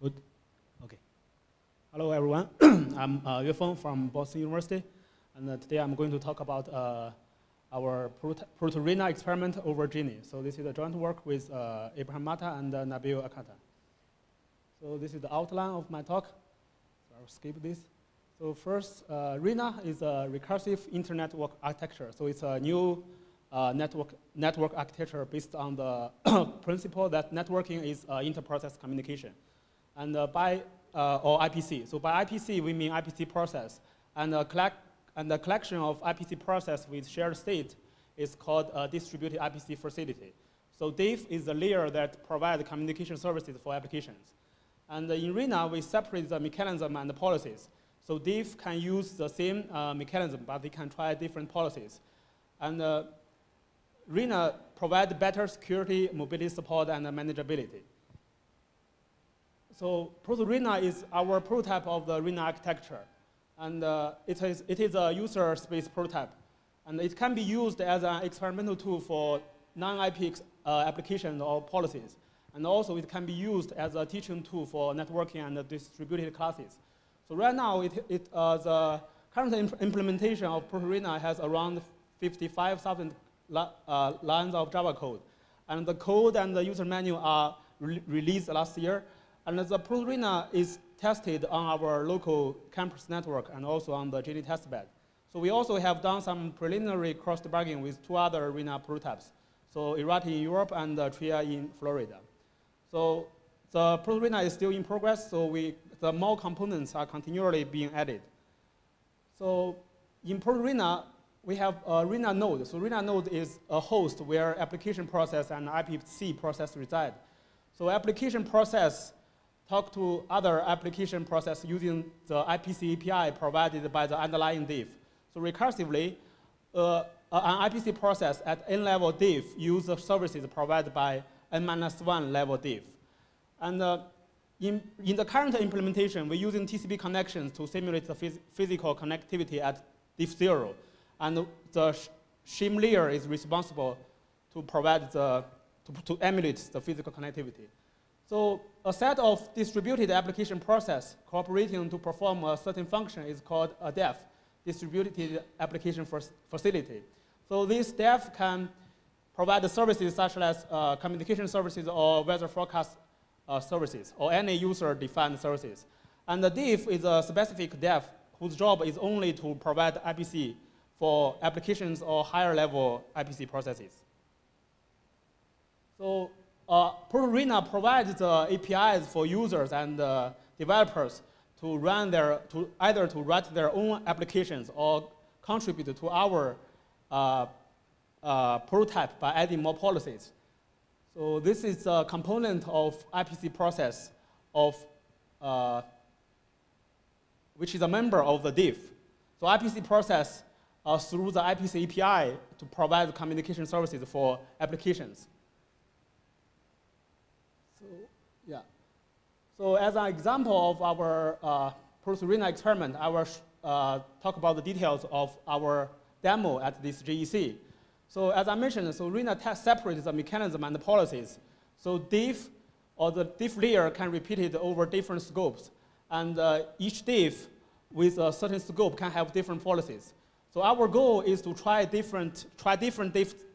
Good. Okay. Hello, everyone. I'm Yuefeng from Boston University, and today I'm going to talk about our Proto-RENA experiment over Genie. So this is a joint work with Abraham Mata and Nabil Akata. So this is the outline of my talk. So I'll skip this. So first, RENA is a recursive inter-network architecture. So it's a new network architecture based on the principle that networking is inter-process communication. And or IPC. So by IPC, we mean IPC process. And the collection of IPC process with shared state is called a distributed IPC facility. So DIF is the layer that provides communication services for applications. And in RENA, we separate the mechanism and the policies. So DIF can use the same mechanism, but they can try different policies. And RENA provides better security, mobility support, and manageability. So Proto-RENA is our prototype of the RENA architecture. And it is a user space prototype. And it can be used as an experimental tool for non-IP applications or policies. And also it can be used as a teaching tool for networking and distributed classes. So right now, the current implementation of Proto-RENA has around 55,000 lines of Java code. And the code and the user manual are released last year. And the Proto-RENA is tested on our local campus network and also on the Genie testbed. So we also have done some preliminary cross-debugging with two other RENA prototypes. So Irati in Europe and Tria in Florida. So the Proto-RENA is still in progress, so the more components are continually being added. So in Proto-RENA, we have a RENA node. So RENA node is a host where application process and IPC process reside. So application process talk to other application process using the IPC API provided by the underlying diff. So recursively, an IPC process at n-level diff uses services provided by n-1 level diff. And in the current implementation, we're using TCP connections to simulate the physical connectivity at diff 0. and the shim layer is responsible to provide to emulate the physical connectivity. So a set of distributed application process cooperating to perform a certain function is called a DAF, distributed application facility. So this DAF can provide the services such as communication services or weather forecast services, or any user-defined services. And the diff is a specific DAF whose job is only to provide IPC for applications or higher-level IPC processes. So Proto-RENA provides the APIs for users and developers to run either to write their own applications or contribute to our prototype by adding more policies. So this is a component of IPC process which is a member of the diff. So IPC process through the IPC API to provide communication services for applications. So yeah. So as an example of our Proto-RENA experiment, I will talk about the details of our demo at this GEC. So as I mentioned, so RENA separates the mechanism and the policies. So diff or the diff layer can repeat it over different scopes. And each diff with a certain scope can have different policies. So our goal is to try different diff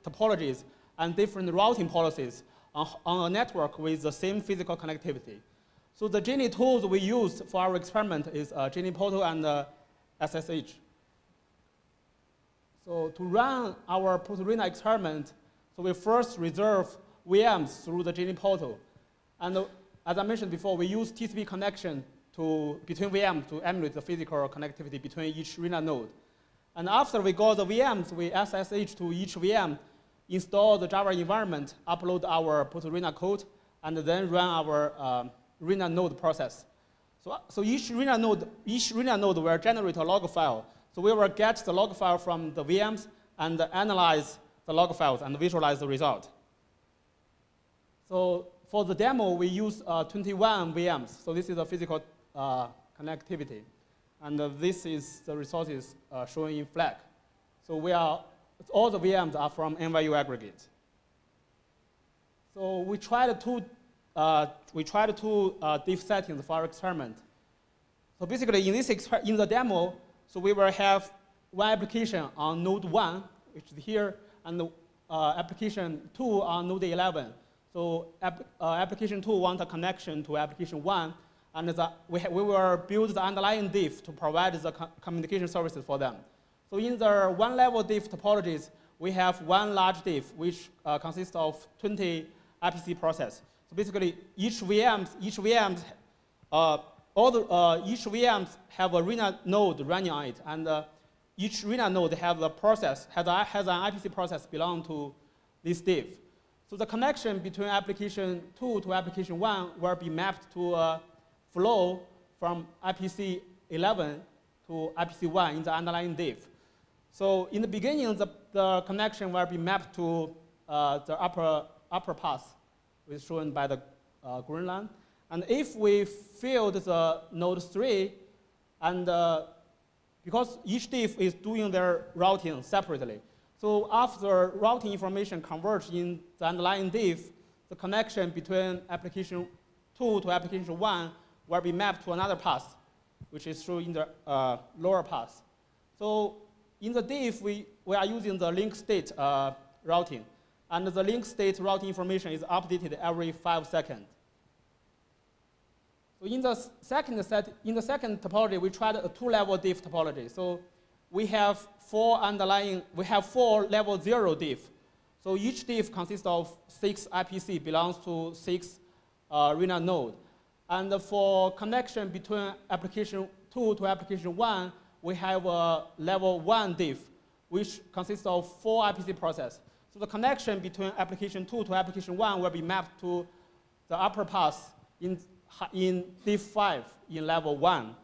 topologies and different routing policies on a network with the same physical connectivity. So the GENI tools we used for our experiment is GENIPortal and SSH. So to run our Proto-RENA experiment, so we first reserve VMs through the GENIPortal. And as I mentioned before, we use TCP connection between VMs to emulate the physical connectivity between each RENA node. And after we got the VMs, we SSH to each VM, install the Java environment, upload our Proto-RENA code, and then run our RENA node process. So each RENA node will generate a log file. So we will get the log file from the VMs and analyze the log files and visualize the result. So for the demo, we use 21 VMs. So this is a physical connectivity. And this is the resources shown in flag. So all the VMs are from NYU aggregate. So we tried two diff settings for our experiment. So basically, in the demo, so we will have one application on node 1, which is here, and application 2 on node 11. So application 2 wants a connection to application 1, and we will build the underlying diff to provide the communication services for them. So in the one-level diff topologies, we have one large diff, which consists of 20 IPC processes. So basically, each VMs have a RENA node running on it, and each RENA node has an IPC process belong to this diff. So the connection between application 2 to application 1 will be mapped to a flow from IPC 11 to IPC 1 in the underlying diff. So in the beginning, the connection will be mapped to the upper path, which is shown by the green line. And if we filled the node 3, and because each diff is doing their routing separately, so after routing information converged in the underlying diff, the connection between application 2 to application 1 will be mapped to another path, which is shown in the lower path. So in the diff, we are using the link state routing, and the link state routing information is updated every 5 seconds. So in the second topology, we tried a 2-level diff topology. So we have 4 level 0 diff. So each diff consists of 6 IPC, belongs to 6 RENA node. And for connection between application 2 to application 1, we have a level 1 diff, which consists of 4 IPC processes. So the connection between application 2 to application 1 will be mapped to the upper path in diff 5 in level 1.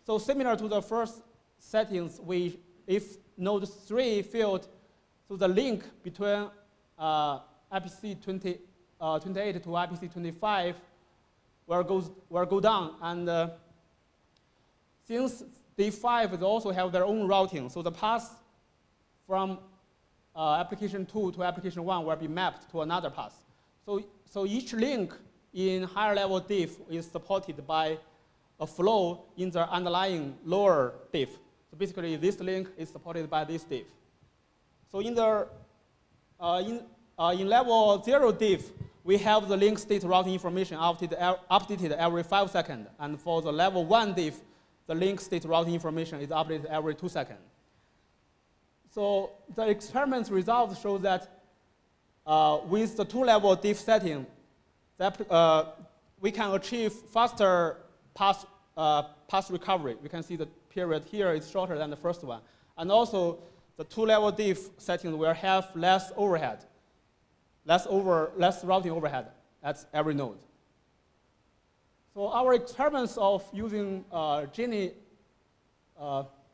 So similar to the first settings, if node 3 filled, so the link between IPC 28 to IPC 25 will go down. And since diff 5 also have their own routing, so the path from application 2 to application 1 will be mapped to another path. So each link in higher level diff is supported by a flow in the underlying lower diff. So basically, this link is supported by this diff. So in level 0 diff, we have the link state routing information updated every 5 seconds. And for the level 1 diff, the link state routing information is updated every 2 seconds. So the experiment results show that with the 2-level diff setting, we can achieve faster path recovery. We can see the period here is shorter than the first one. And also, the 2-level diff setting will have less overhead, less routing overhead at every node. So our experiments of using Genie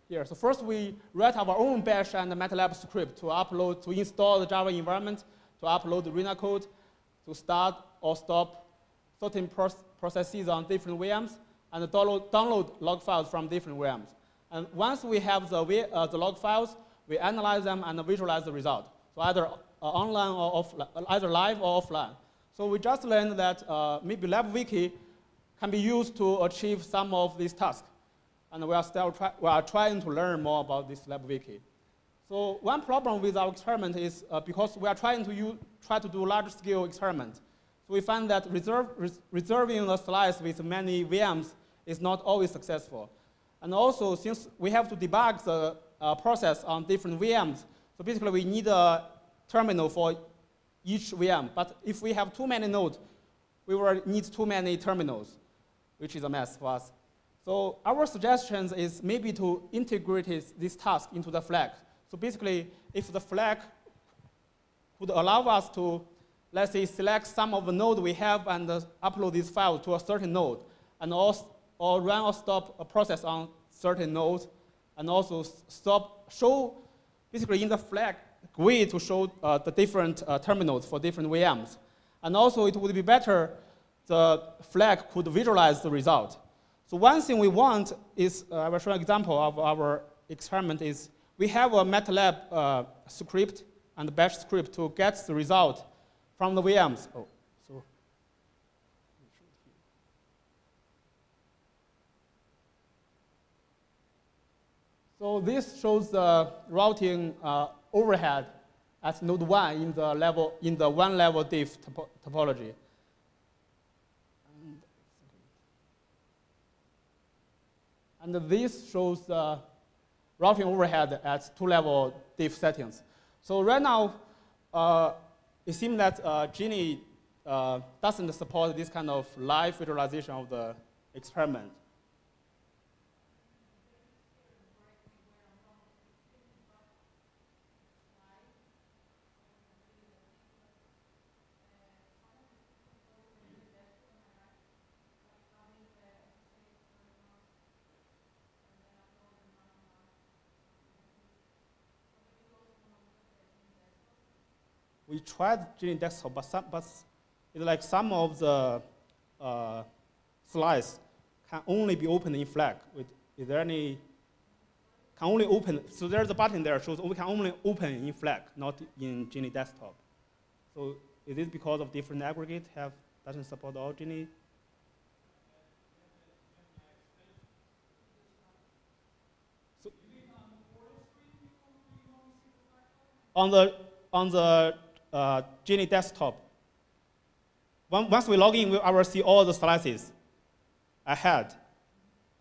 here. So first we write our own bash and MATLAB script to install the Java environment, to upload the RENA code, to start or stop certain processes on different VMs, and download log files from different VMs. And once we have the log files, we analyze them and visualize the result. So either online or offline, either live or offline. So we just learned that maybe LabWiki can be used to achieve some of these tasks. And we are trying to learn more about this LabWiki. So one problem with our experiment is because we are trying to do large-scale experiments. So we find that reserving a slice with many VMs is not always successful. And also, since we have to debug the process on different VMs, so basically we need a terminal for each VM. But if we have too many nodes, we will need too many terminals, which is a mess for us. So our suggestions is maybe to integrate this task into the flag. So basically, if the flag could allow us to, let's say, select some of the node we have and upload this file to a certain node, and also or run or stop a process on certain nodes, and also show, basically in the flag GUI to show the different terminals for different VMs. And also it would be better the flag could visualize the result. So one thing we want is, I will show an example of our experiment is, we have a MATLAB script and bash script to get the result from the VMs. Oh, so. So this shows the routing overhead at node 1 in the one-level diff topology. And this shows the routing overhead at 2-level diff settings. So right now, it seems that Genie doesn't support this kind of live visualization of the experiment. We tried Genie desktop, but it's like some of the slides can only be opened in flag. Is there any, can only open, so there's a button there that shows we can only open in flag, not in Genie desktop. So is it because of different aggregate doesn't support all Genie? So on the Genie desktop, once we log in, I will see all the slices I had.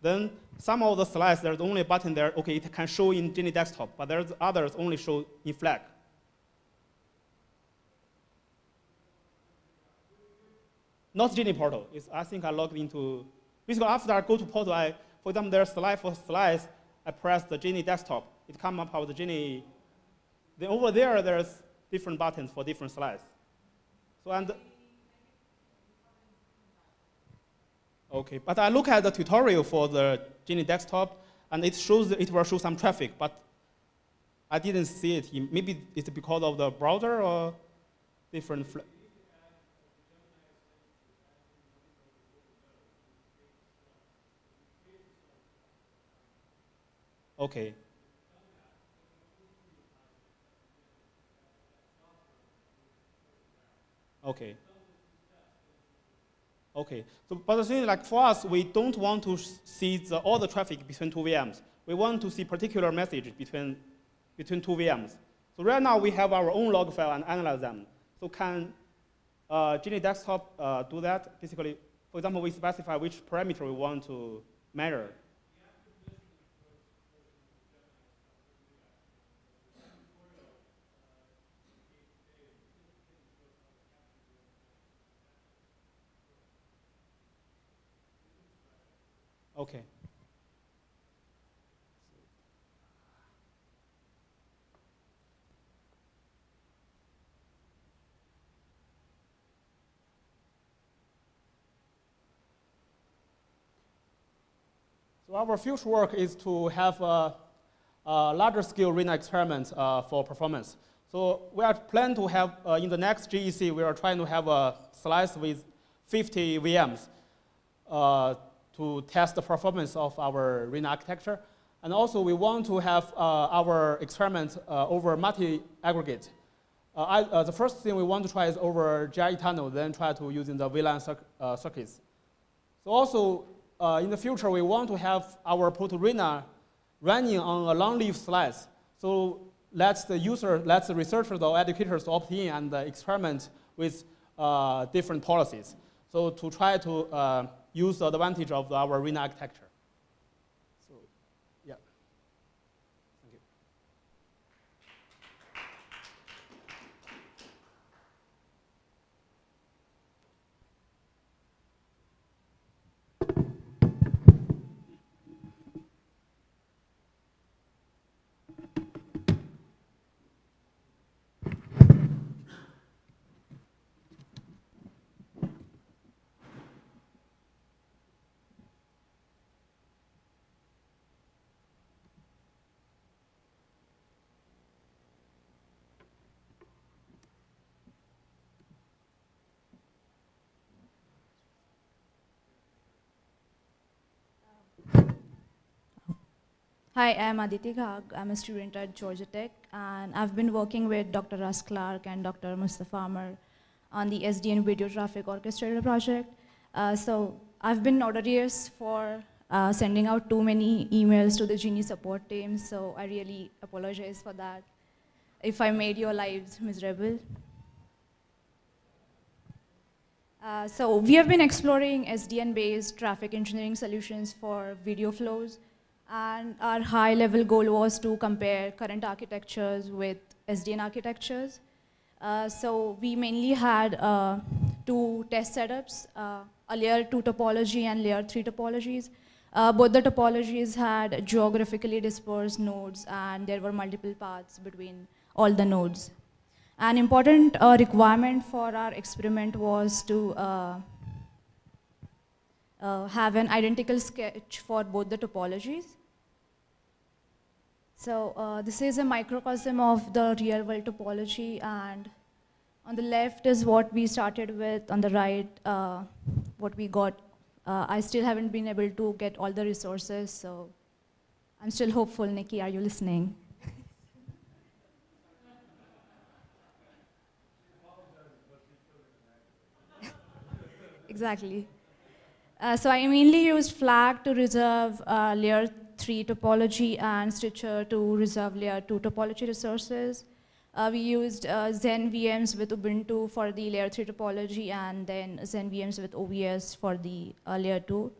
Then some of the slides, there's only a button there. Okay, it can show in Genie desktop, but there's others only show in flag. Not Genie portal. I think I logged into, basically after I go to portal, for example, there's slide for slides, I press the Genie desktop. It comes up with the Genie. Then over there, there's different buttons for different slides. So okay, but I look at the tutorial for the Genie desktop, and it will show some traffic, but I didn't see it. Maybe it's because of the browser or different. Okay. Okay. Okay. So, but the thing is, like for us, we don't want to see all the traffic between two VMs. We want to see particular message between two VMs. So right now we have our own log file and analyze them. So can Genie Desktop do that? Basically, for example, we specify which parameter we want to measure. Okay. So our future work is to have a larger scale RENA experiment for performance. So we are planning to have, in the next GEC, we are trying to have a slice with 50 VMs to test the performance of our RENA architecture. And also we want to have our experiment over multi-aggregate. The first thing we want to try is over GRE tunnel, then try to using the VLAN circuits. So also, in the future, we want to have our proto-RENA running on a long-lived slice. So let the researchers or educators opt in and experiment with different policies. So to try to use the advantage of our RENA architecture. So, yeah. Thank you. Hi, I'm Aditi Ghag. I'm a student at Georgia Tech, and I've been working with Dr. Russ Clark and Dr. Mustafa Amar on the SDN Video Traffic Orchestrator project. So I've been notorious for sending out too many emails to the Genie support team, so I really apologize for that if I made your lives miserable. So we have been exploring SDN-based traffic engineering solutions for video flows. And our high-level goal was to compare current architectures with SDN architectures. So we mainly had two test setups, a layer 2 topology and layer 3 topologies. Both the topologies had geographically dispersed nodes, and there were multiple paths between all the nodes. An important requirement for our experiment was to have an identical sketch for both the topologies. So this is a microcosm of the real-world topology, and on the left is what we started with, on the right, what we got. I still haven't been able to get all the resources, so I'm still hopeful. Nikki, are you listening? Exactly. So I mainly used Flag to reserve layer 3 topology and Stitcher to reserve layer 2 topology resources. We used Zen VMs with Ubuntu for the layer 3 topology, and then Zen VMs with OVS for the layer 2.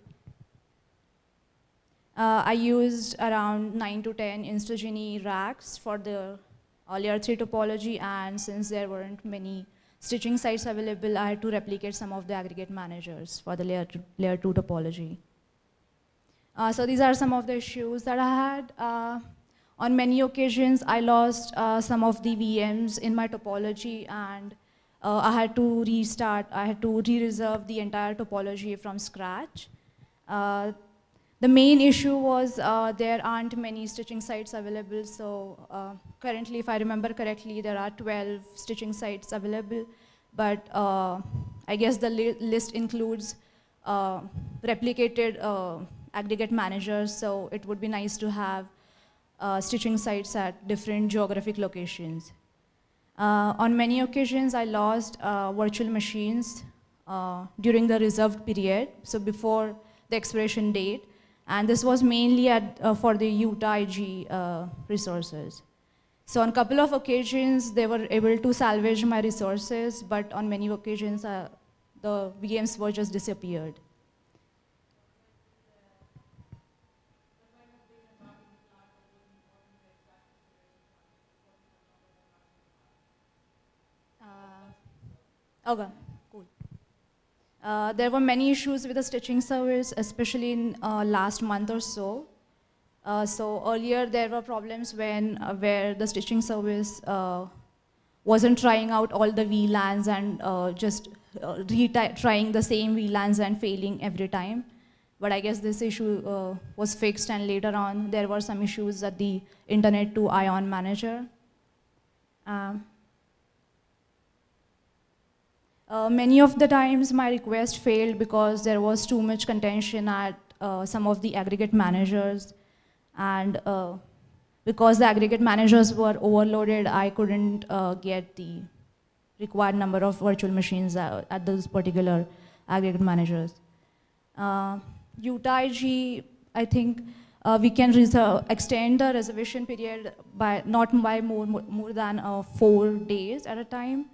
I used around 9 to 10 InstaGenie racks for the layer 3 topology, and since there weren't many stitching sites available, I had to replicate some of the aggregate managers for the layer 2 topology. So these are some of the issues that I had. On many occasions, I lost some of the VMs in my topology, and I had to restart. I had to re-reserve the entire topology from scratch. The main issue was there aren't many stitching sites available. So currently, if I remember correctly, there are 12 stitching sites available. But I guess the list includes replicated aggregate managers. So it would be nice to have stitching sites at different geographic locations. On many occasions, I lost virtual machines during the reserved period, so before the expiration date, and this was mainly for the Utah IG resources. So on a couple of occasions, they were able to salvage my resources, but on many occasions, the VMs were just disappeared. Okay, cool. There were many issues with the stitching service, especially in last month or so. So earlier there were problems where the stitching service wasn't trying out all the VLANs and just trying the same VLANs and failing every time. But I guess this issue was fixed, and later on there were some issues at the Internet to ION manager. Many of the times my request failed because there was too much contention at some of the aggregate managers, and because the aggregate managers were overloaded, I couldn't get the required number of virtual machines at those particular aggregate managers. Utah IG, I think we can extend the reservation period by not by more than 4 days at a time.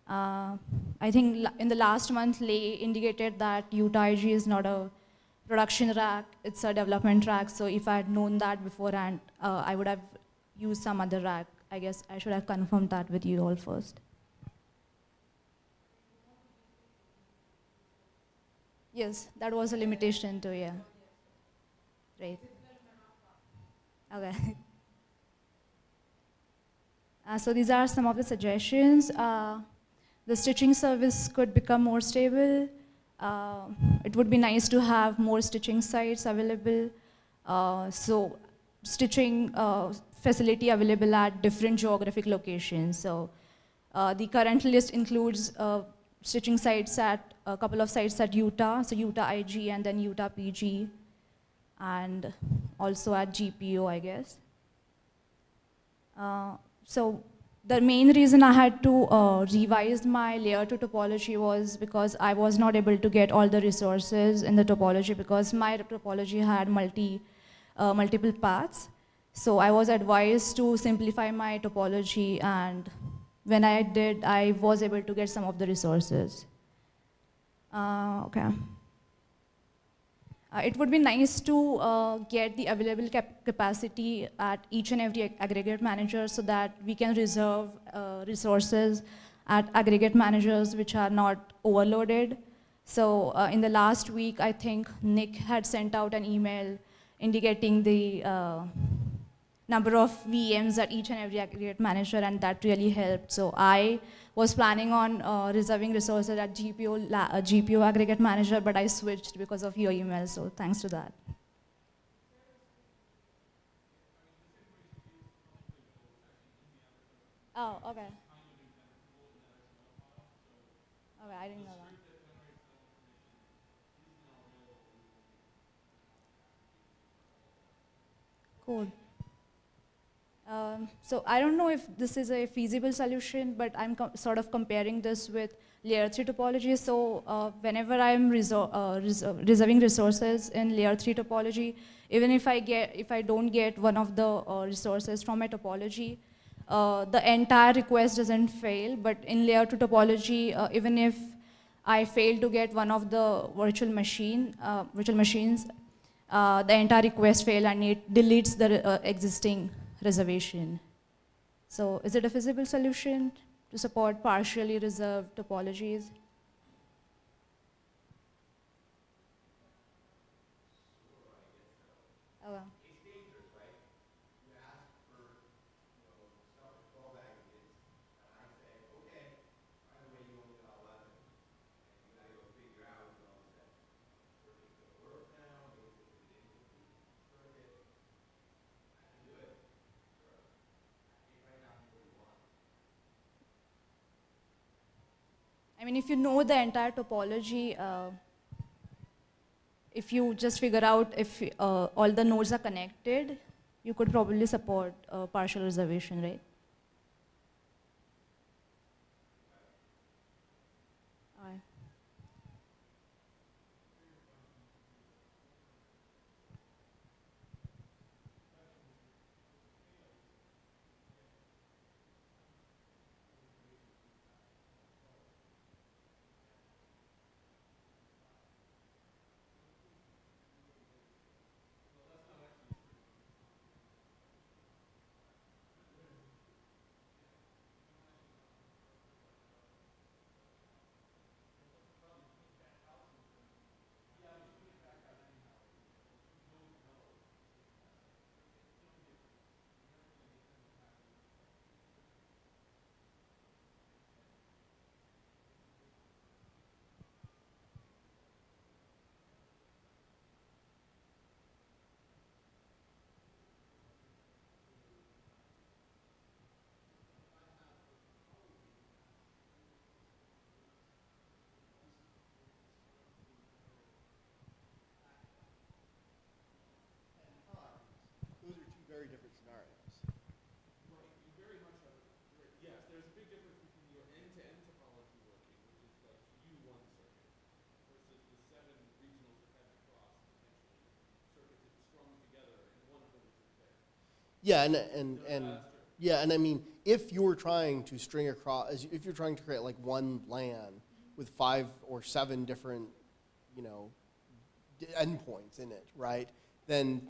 I think in the last month, Lay indicated that Utah IG is not a production rack, it's a development rack. So if I had known that beforehand, I would have used some other rack. I guess I should have confirmed that with you all first. Yes, that was a limitation too, yeah. Right. Okay. So these are some of the suggestions. The stitching service could become more stable. It would be nice to have more stitching sites available. So stitching facility available at different geographic locations. So the current list includes stitching sites at a couple of sites at Utah, so Utah IG and then Utah PG, and also at GPO, I guess. So the main reason I had to revise my layer 2 topology was because I was not able to get all the resources in the topology because my topology had multiple paths. So I was advised to simplify my topology, and when I did, I was able to get some of the resources. Okay. It would be nice to get the available capacity at each and every aggregate manager so that we can reserve resources at aggregate managers which are not overloaded. So in the last week, I think Nick had sent out an email indicating the number of VMs at each and every aggregate manager, and that really helped. So I was planning on reserving resources at GPO aggregate manager, but I switched because of your email, so thanks to that. Oh, okay. Okay, I didn't know that. Cool. So I don't know if this is a feasible solution, but I'm sort of comparing this with layer 3 topology. So whenever I'm reserving resources in layer 3 topology, even if I don't get one of the resources from my topology, the entire request doesn't fail. But in layer 2 topology, even if I fail to get one of the virtual machines, the entire request fails and it deletes the existing reservation. So is it a feasible solution to support partially reserved topologies? Oh, well. I mean, if you know the entire topology, if you just figure out if all the nodes are connected, you could probably support partial reservation, right? very different scenarios. Right, you very much are, yes, there's a big difference between your end-to-end topology working, which is like U1 circuit, versus the 7 regional circuits across, potentially, circuits that strung together, and one of them is a pair. Yeah, and I mean, if you're trying to string across, if you're trying to create like one LAN with 5 or 7 different, you know, endpoints in it, right? Then,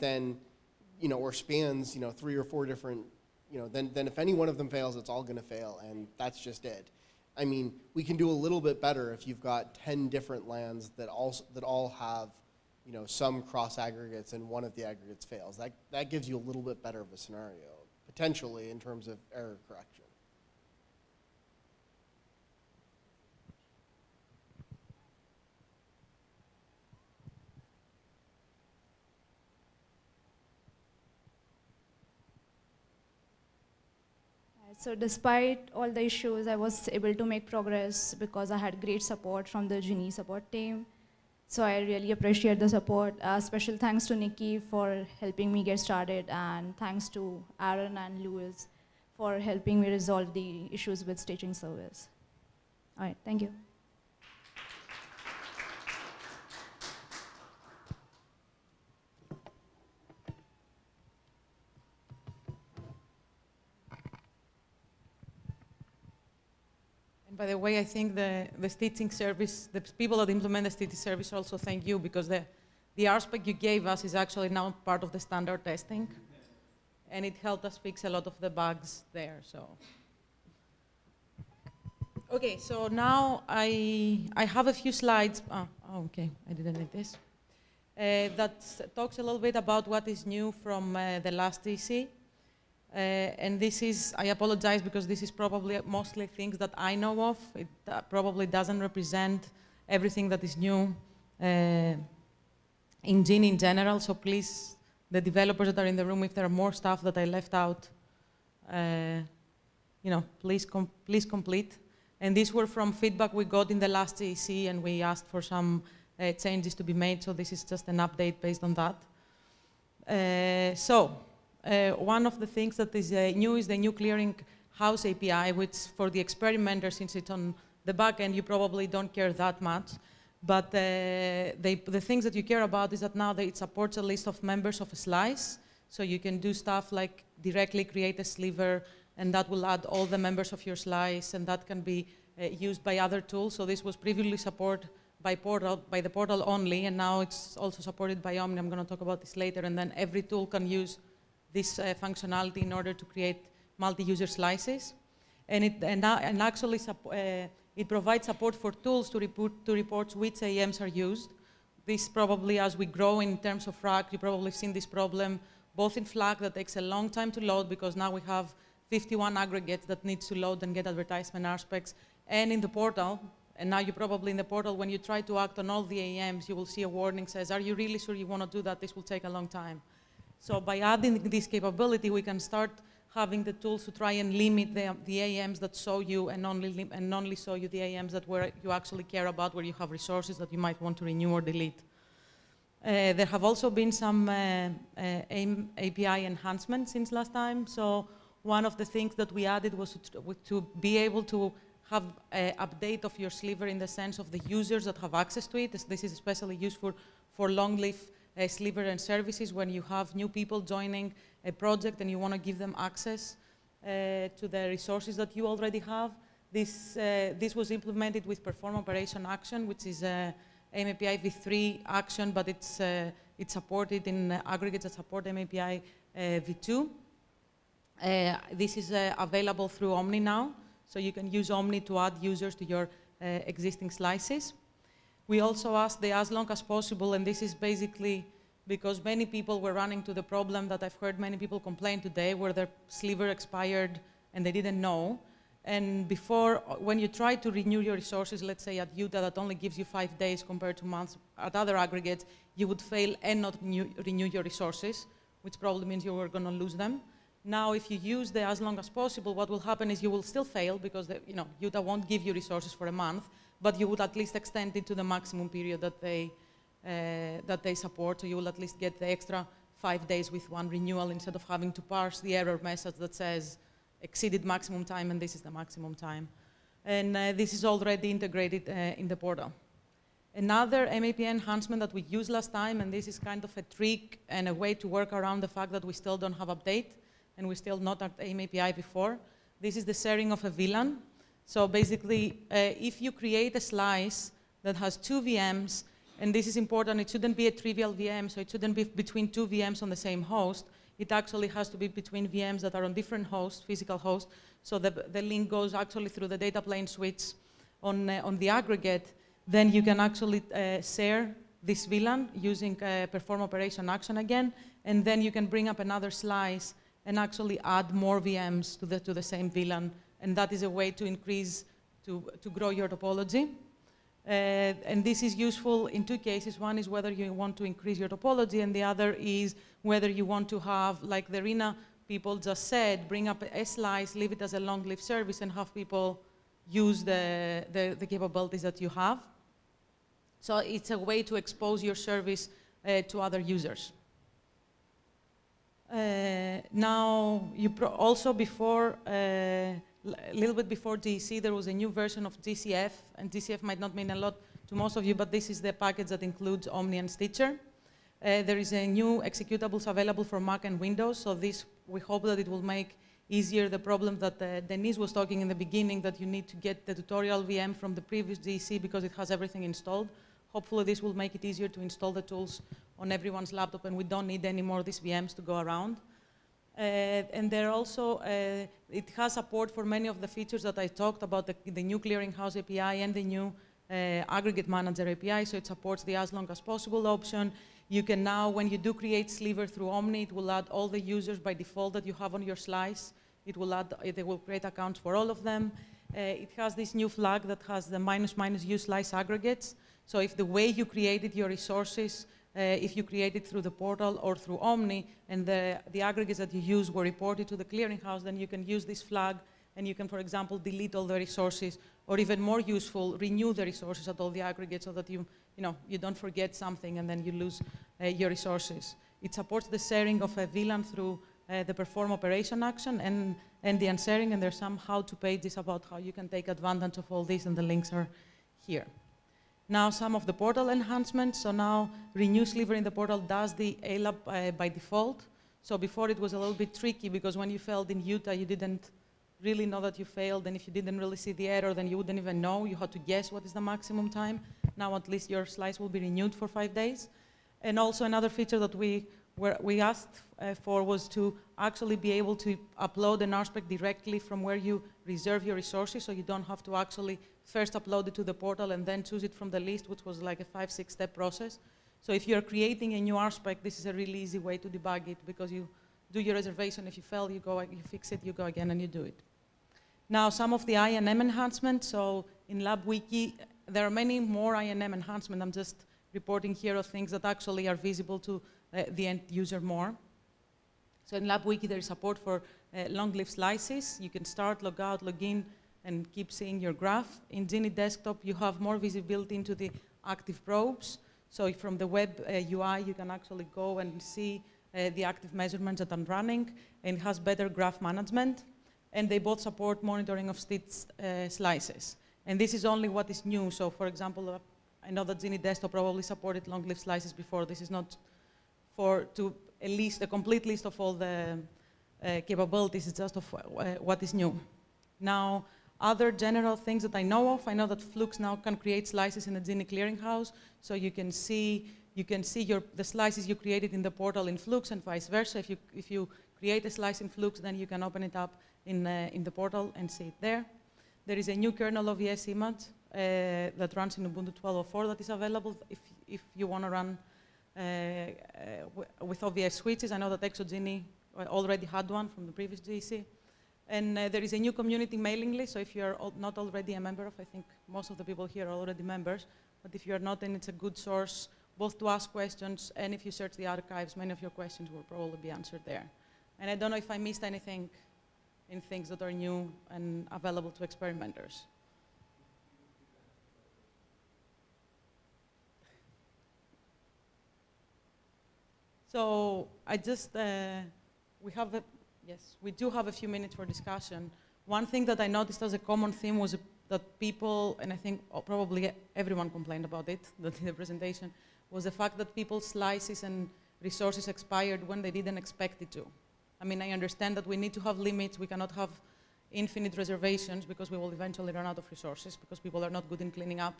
you know, or spans, you know, 3 or 4 different, you know, then if any one of them fails, it's all going to fail, and that's just it. I mean, we can do a little bit better if you've got 10 different LANs that all have, you know, some cross aggregates, and one of the aggregates fails. That gives you a little bit better of a scenario, potentially, in terms of error correction. So despite all the issues, I was able to make progress because I had great support from the GENI support team. So I really appreciate the support. Special thanks to Nikki for helping me get started, and thanks to Aaron and Louis for helping me resolve the issues with staging service. All right, thank you. And by the way, I think the stitching service, the people that implement the stitching service also thank you, because the RSpec you gave us is actually now part of the standard testing. And it helped us fix a lot of the bugs there, so. Okay, so now I have a few slides. Oh, okay, I didn't need this. That talks a little bit about what is new from the last GEC. And this is, I apologize because this is probably mostly things that I know of. It probably doesn't represent everything that is new in GENI in general, so please, the developers that are in the room, if there are more stuff that I left out, you know, please complete. And these were from feedback we got in the last GEC, and we asked for some changes to be made, so this is just an update based on that. One of the things that is new is the new clearing house API, which for the experimenter, since it's on the back end, you probably don't care that much. But the things that you care about is that now it supports a list of members of a slice. So you can do stuff like directly create a sliver, and that will add all the members of your slice, and that can be used by other tools. So this was previously supported by the portal only, and now it's also supported by Omni. I'm going to talk about this later. And then every tool can use this functionality in order to create multi-user slices. And actually, it provides support for tools to report which AMs are used. This probably, as we grow in terms of RAC, you probably have seen this problem, both in FLAC that takes a long time to load, because now we have 51 aggregates that needs to load and get advertisement RSpecs, and in the portal. And now you probably in the portal, when you try to act on all the AMs, you will see a warning says, are you really sure you want to do that? This will take a long time. So by adding this capability, we can start having the tools to try and limit the AMs that show you, and only show you the AMs that where you actually care about, where you have resources that you might want to renew or delete. There have also been some API enhancements since last time. So one of the things that we added was to be able to have an update of your sliver in the sense of the users that have access to it. This is especially useful for long-lived sliver and services when you have new people joining a project and you want to give them access to the resources that you already have. This was implemented with Perform Operation Action, which is MAPI v3 action, but it's supported in aggregates that support MAPI v2. This is available through Omni now, so you can use Omni to add users to your existing slices. We also asked the as long as possible, and this is basically because many people were running to the problem that I've heard many people complain today, where their sliver expired and they didn't know. And before, when you try to renew your resources, let's say at Utah, that only gives you 5 days compared to months, at other aggregates, you would fail and not renew your resources, which probably means you were going to lose them. Now, if you use the as long as possible, what will happen is you will still fail because Utah won't give you resources for a month, but you would at least extend it to the maximum period that they support, so you will at least get the extra 5 days with one renewal instead of having to parse the error message that says exceeded maximum time and this is the maximum time. And this is already integrated in the portal. Another MAPI enhancement that we used last time, and this is kind of a trick and a way to work around the fact that we still don't have update and we're still not at MAPI before. This is the sharing of a VLAN. So basically, if you create a slice that has 2 VMs, and this is important, it shouldn't be a trivial VM, so it shouldn't be between 2 VMs on the same host. It actually has to be between VMs that are on different hosts, physical hosts, so the link goes actually through the data plane switch on the aggregate. Then you can actually share this VLAN using perform operation action again, and then you can bring up another slice and actually add more VMs to the same VLAN, and that is a way to increase, to grow your topology. And this is useful in 2 cases. One is whether you want to increase your topology, and the other is whether you want to have, like the RINA people just said, bring up a slice, leave it as a long-lived service, and have people use the capabilities that you have. So it's a way to expose your service to other users. Now, also before, a little bit before GEC, there was a new version of GCF, and GCF might not mean a lot to most of you, but this is the package that includes Omni and Stitcher. There is a new executables available for Mac and Windows, so this, we hope that it will make easier the problem that Denise was talking in the beginning, that you need to get the tutorial VM from the previous GEC because it has everything installed. Hopefully this will make it easier to install the tools on everyone's laptop, and we don't need any more of these VMs to go around. And there also, it has support for many of the features that I talked about, the new clearinghouse API and the new aggregate manager API, so it supports the as long as possible option. You can now, when you do create Sliver through Omni, it will add all the users by default that you have on your slice. It will create accounts for all of them. It has this new flag that has the -- use slice aggregates. So if the way you created your resources, if you create it through the portal or through Omni, and the aggregates that you use were reported to the clearinghouse, then you can use this flag, and you can, for example, delete all the resources, or even more useful, renew the resources at all the aggregates so that you don't forget something and then you lose your resources. It supports the sharing of a VLAN through the perform operation action and the unsharing, and there's some how-to pages about how you can take advantage of all this, and the links are here. Now, some of the portal enhancements. So now, Renew Sliver in the portal does the ALAP by default. So before it was a little bit tricky, because when you failed in Utah, you didn't really know that you failed, and if you didn't really see the error, then you wouldn't even know. You had to guess what is the maximum time. Now, at least your slice will be renewed for 5 days. And also another feature that we asked for was to actually be able to upload an RSpec directly from where you reserve your resources, so you don't have to actually first upload it to the portal and then choose it from the list, which was like a 5-6 step process. So if you're creating a new RSpec, this is a really easy way to debug it, because you do your reservation. If you fail, you fix it, you go again, and you do it. Now, some of the INM enhancements. So in LabWiki, there are many more INM enhancements. I'm just reporting here of things that actually are visible to the end user more. So in LabWiki, there is support for long-lived slices. You can start, log out, log in, and keep seeing your graph. In Genie Desktop, you have more visibility into the active probes. So from the web UI, you can actually go and see the active measurements that are running, and it has better graph management. And they both support monitoring of stitched slices. And this is only what is new. So for example, I know that Genie Desktop probably supported long-lived slices before. This is not a list, a complete list of all the capabilities. It's just of what is new. Now, other general things that I know of, I know that Flux now can create slices in the Genie clearinghouse, so you can see the slices you created in the portal in Flux, and vice versa. If you create a slice in Flux, then you can open it up in the portal and see it there. There is a new kernel of OVS image that runs in Ubuntu 12.04 that is available if you want to run with OVS switches. I know that ExoGenie already had one from the previous GEC. And there is a new community mailing list, so if you're not already a member of, I think most of the people here are already members, but if you're not, then it's a good source both to ask questions, and if you search the archives, many of your questions will probably be answered there. And I don't know if I missed anything in things that are new and available to experimenters. So I just, we have yes, we do have a few minutes for discussion. One thing that I noticed as a common theme was that people, and I think probably everyone complained about it, that in the presentation, was the fact that people's slices and resources expired when they didn't expect it to. I mean, I understand that we need to have limits. We cannot have infinite reservations because we will eventually run out of resources because people are not good in cleaning up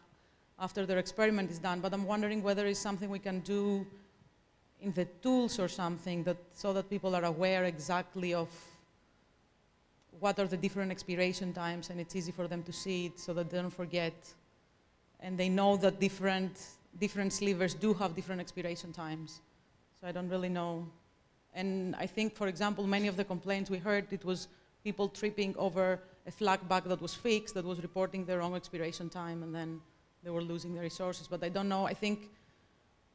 after their experiment is done. But I'm wondering whether it's something we can do in the tools or something that, so that people are aware exactly of what are the different expiration times, and it's easy for them to see it so that they don't forget. And they know that different slivers do have different expiration times. So I don't really know. And I think, for example, many of the complaints we heard, it was people tripping over a flag bug that was fixed, that was reporting the wrong expiration time, and then they were losing their resources. But I don't know. I think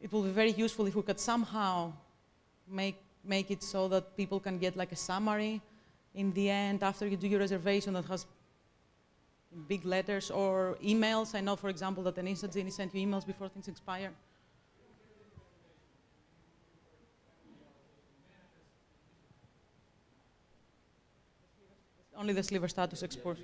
it will be very useful if we could somehow make it so that people can get like a summary in the end after you do your reservation that has big letters or emails. I know, for example, that an Genie sent you emails before things expire. Only the sliver status export.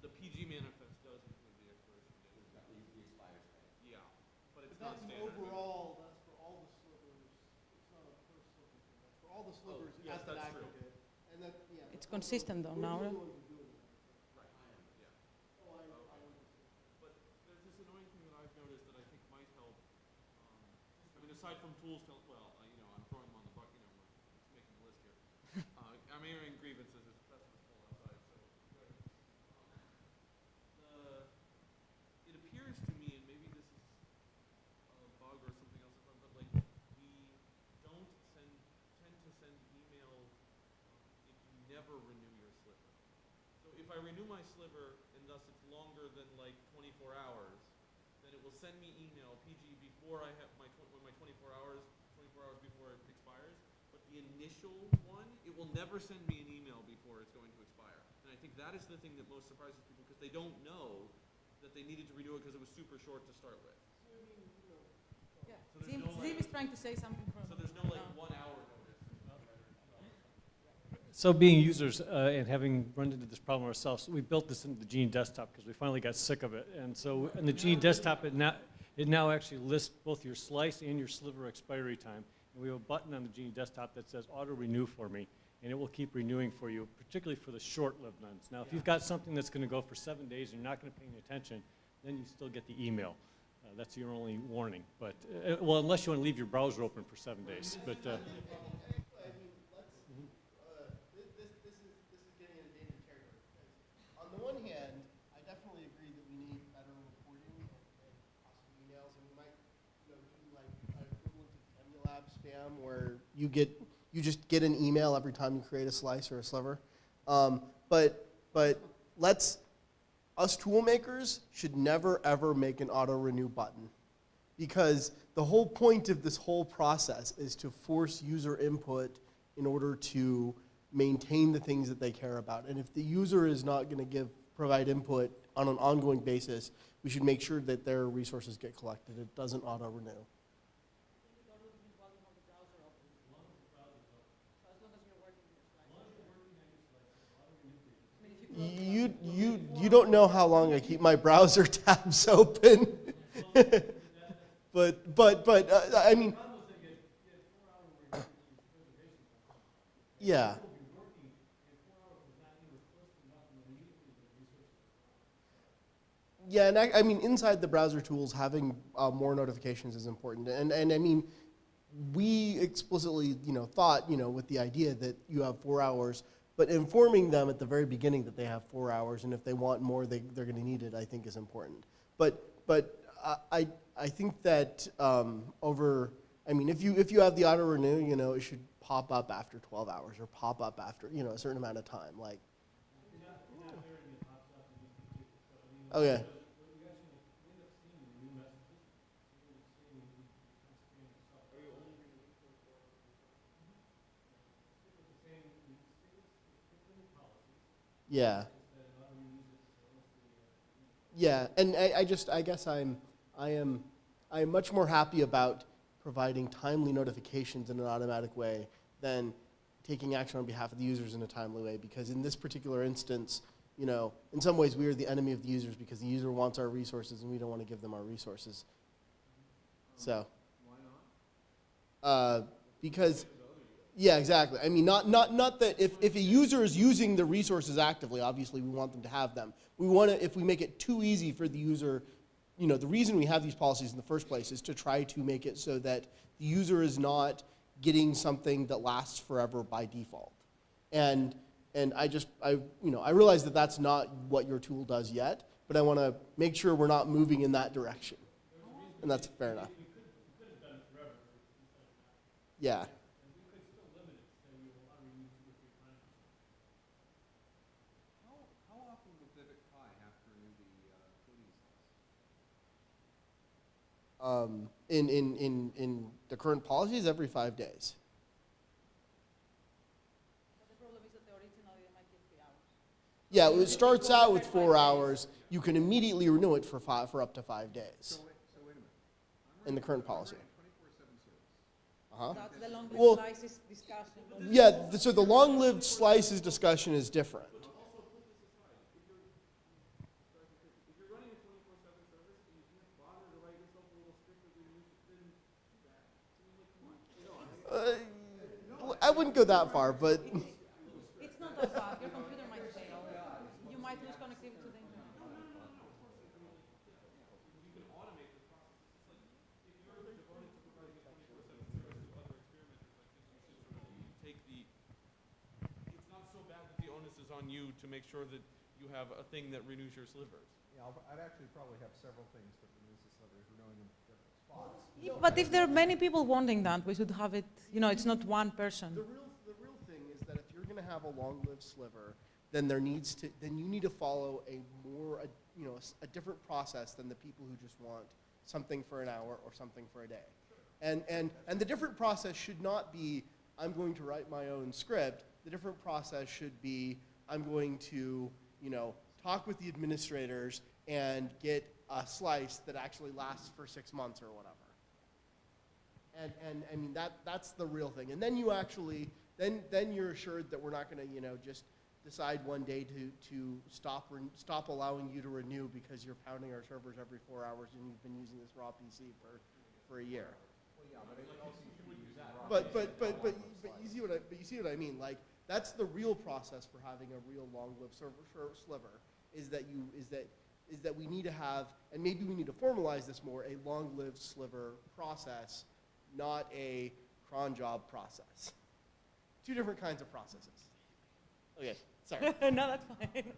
The PG manifest does include the expiration date. The expires date. Yeah, but it's not standard. Overall, that's for all the slivers. It's not a per sliver thing. That's for all the slivers yes, as an that's true. aggregate. And that, yeah. It's consistent though now, right? Right, yeah. But there's this annoying thing that I've noticed that I think might help. I mean, aside from tools, I'm throwing them on the bucket, it's making a list here. I'm airing grievances as best as full outside, so good. It appears to me, and maybe this is a bug or something else, but like we don't tend to send email if you never renew your sliver. So if I renew my sliver and thus it's longer than like 24 hours, then it will send me email PG before I have when my 24 hours before it expires. But the initial one, it will never send me an email before it's going to expire. And I think that is the thing that most surprises people because they don't know that they needed to renew it because it was super short to start with. Yeah. So there's no, Zim is trying to say something from. So there's no like 1 hour notice. So being users and having run into this problem ourselves, we built this into the Genie desktop because we finally got sick of it. And so in the Genie desktop, it now actually lists both your slice and your sliver expiry time. And we have a button on the Genie desktop that says auto renew for me, and it will keep renewing for you, particularly for the short-lived ones. Now, if you've got something that's going to go for 7 days and you're not going to pay any attention, then you still get the email. That's your only warning. But well, unless you want to leave your browser open for 7 days. But On the one hand, I definitely agree that we need better reporting and custom emails, and we might, do like an equivalent to Emulab spam, where you just get an email every time you create a slice or a sliver. But us tool makers should never ever make an auto renew button, because the whole point of this whole process is to force user input in order to maintain the things that they care about. And if the user is not going to provide input on an ongoing basis, we should make sure that their resources get collected. It doesn't auto-renew. You don't know how long I keep my browser tabs open. but I mean, yeah. Yeah, and I mean, inside the browser tools, having more notifications is important. And I mean, we explicitly, thought, with the idea that you have 4 hours, but informing them at the very beginning that they have 4 hours, and if they want more, they're going to need it, I think is important. But I think that I mean, if you have the auto renew, it should pop up after 12 hours or pop up after, a certain amount of time. Like, oh yeah. Yeah. Yeah, and I guess I am much more happy about providing timely notifications in an automatic way than taking action on behalf of the users in a timely way, because in this particular instance, you know, in some ways we are the enemy of the users because the user wants our resources and we don't want to give them our resources. So. Why not? Because, yeah, exactly. I mean, not that if a user is using the resources actively, obviously we want them to have them. We want to, if we make it too easy for the user, you know, the reason we have these policies in the first place is to try to make it so that the user is not getting something that lasts forever by default. And I realize that that's not what your tool does yet, but I want to make sure we're not moving in that direction. And that's fair enough. Yeah. How often will Vivic Pi have to renew the coding slice? In the current policies, every 5 days. But the problem is that the originally they might get 3 hours. Yeah, it starts out with 4 hours. You can immediately renew it for up to 5 days. So wait a minute. In the current policy. 24/7 service. That's the long-lived Well, slices discussion. yeah, so the long-lived slices discussion is different. But also put this aside. If you're running a 24/7 service and you can't bother to write yourself a little script that renews it, then too bad. I mean, like, come on. I wouldn't go that far, but It's not that bad. Your computer might fail. You might lose connectivity to the internet. You can automate the process. It's like, if you're devoted to providing a 24/7 service to other experimenters, I think you should sort of take the, it's not so bad that the onus is on you to make sure that you have a thing that renews your slivers. Yeah, I'd actually probably have several things that renews the slivers, renewing them in different spots. But if there are many people wanting that, we should have it, you know, it's not one person. the real thing is that if you're going to have a long-lived sliver, then you need to follow a different process than the people who just want something for an hour or something for a day. And the different process should not be, I'm going to write my own script. The different process should be, I'm going to, you know, talk with the administrators and get a slice that actually lasts for 6 months or whatever. And I mean, that's the real thing. And then you actually, then you're assured that we're not going to, you know, just decide one day to stop allowing you to renew because you're pounding our servers every 4 hours and you've been using this raw PC for a year. But you see what I mean. Like, that's the real process for having a real long-lived sliver. Is that we need to have, and maybe we need to formalize this more, a long-lived sliver process, not a cron job process. 2 different kinds of processes. Okay, sorry. No, that's fine.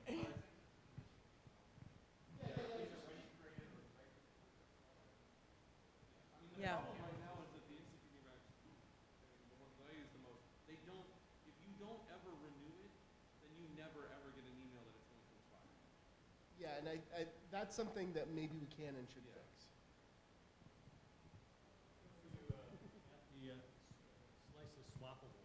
Yeah. Right now is that the Instagram racks, the ones that I use the most, they don't, if you don't ever renew it, then you never ever get an email that it's going to expire. Yeah, and that's something that maybe we can and should fix. The slice is swappable.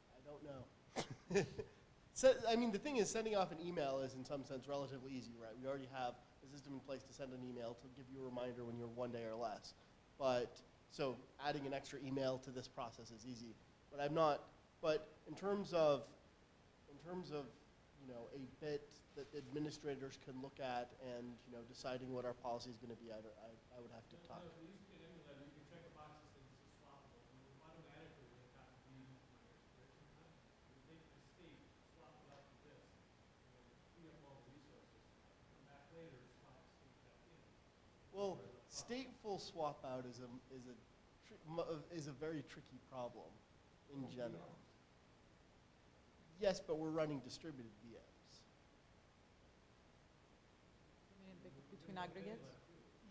I don't know. So, I mean, the thing is, sending off an email is in some sense relatively easy, right? We already have a system in place to send an email to give you a reminder when you're 1 day or less. But, so adding an extra email to this process is easy. But in terms of, you know, a bit that administrators can look at and, you know, deciding what our policy is going to be, I would have to talk. Well, stateful swap out is a very tricky problem in general. Yes, but we're running distributed VMs. Between aggregates?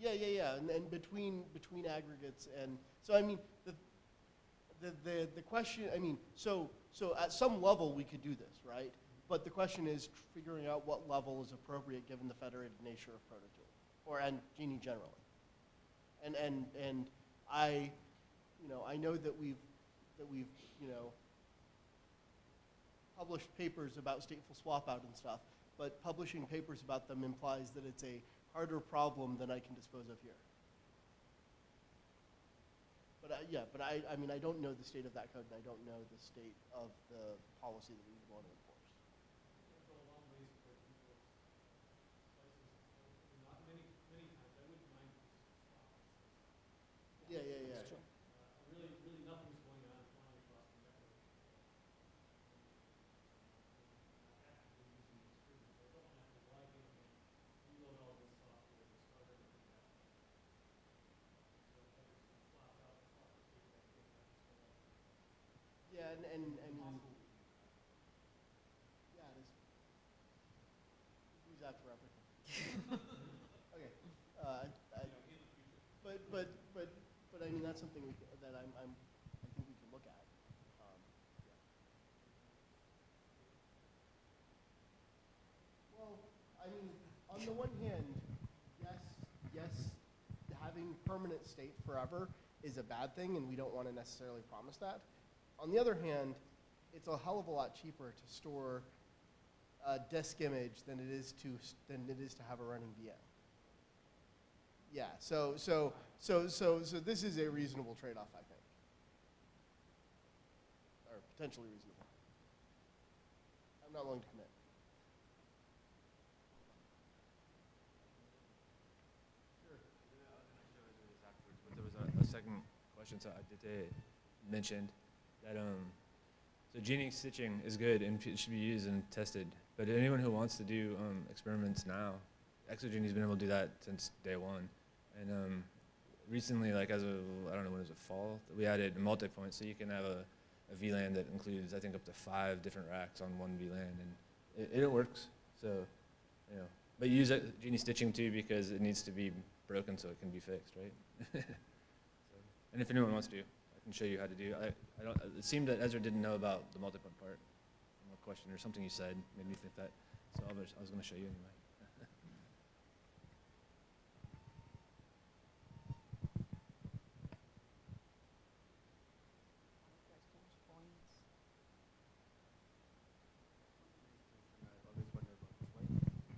Yeah, and between aggregates, and so I mean the question, I mean, so at some level we could do this, right? But the question is figuring out what level is appropriate given the federated nature of ProtoTool and Genie generally. And I know that we've published papers about stateful swap out and stuff, but publishing papers about them implies that it's a harder problem than I can dispose of here. But I mean, I don't know the state of that code, and I don't know the state of the policy that we would want to enforce. Yeah. Really nothing's going on flying across the network. Actively using the experiment. I don't have to log in and reload all this software and start everything back. So if everything's swapped out, the software stays back in, I can start up. Yeah, and I mean, yeah, it is. Use that for everything. Okay. But I mean, that's something that I think we can look at. Yeah. Well, I mean, on the one hand, yes, having permanent state forever is a bad thing, and we don't want to necessarily promise that. On the other hand, it's a hell of a lot cheaper to store a disk image than it is to have a running VM. Yeah, so this is a reasonable trade-off, I think, or potentially reasonable. I'm not willing to commit. But there was a second question, so I did mentioned that so Genie stitching is good and it should be used and tested. But anyone who wants to do experiments now, ExoGenie's been able to do that since day one. And recently, like as of, I don't know when it was, fall, we added a multi-point, so you can have a VLAN that includes, I think, up to 5 different racks on one VLAN, and it works. So, you know, but you use Genie stitching too because it needs to be broken so it can be fixed, right? So, and if anyone wants to, I can show you how to do. I don't. It seemed that Ezra didn't know about the multi-point part. A question or something you said made me think that. So I was going to show you anyway.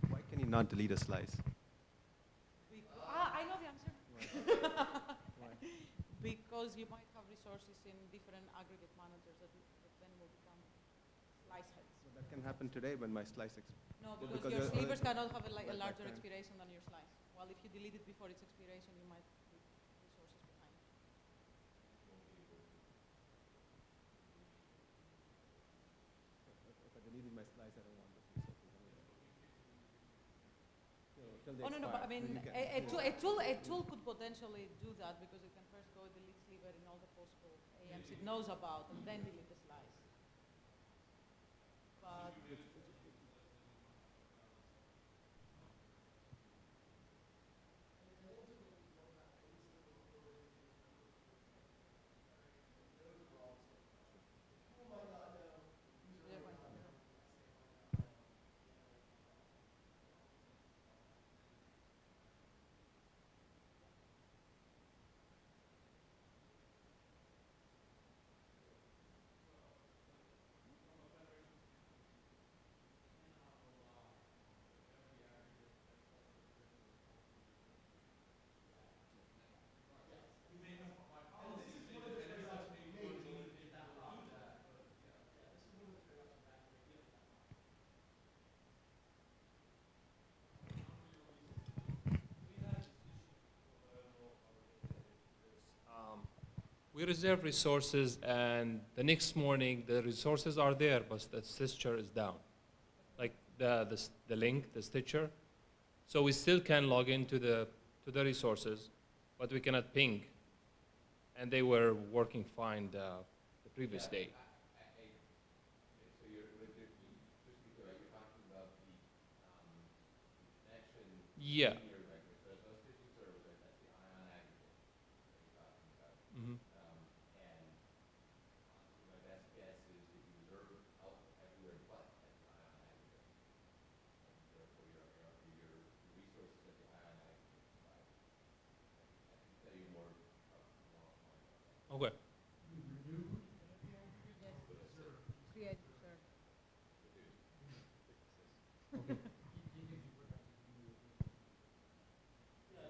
Why can you not delete a slice? I know the answer. Why? Because you might have resources in different aggregate managers that then will become slice heads. So that can happen today when my slice No, Yeah, because because your you're- slivers cannot have a Right, larger right. expiration than your slice. Well, if you delete it before its expiration, you might leave resources behind. If I deleted my slice, I don't want those resources anyway. Till they Oh, no, but I expire. mean, Then you can- a tool could potentially do that because it can first go delete sliver in all the possible AMs it knows about and then delete the slice. But We reserve resources, and the next morning the resources are there, but the stitcher is down, like the link, the stitcher. So we still can log into the resources, but we cannot ping. And they were working fine the previous day. Yeah. Okay.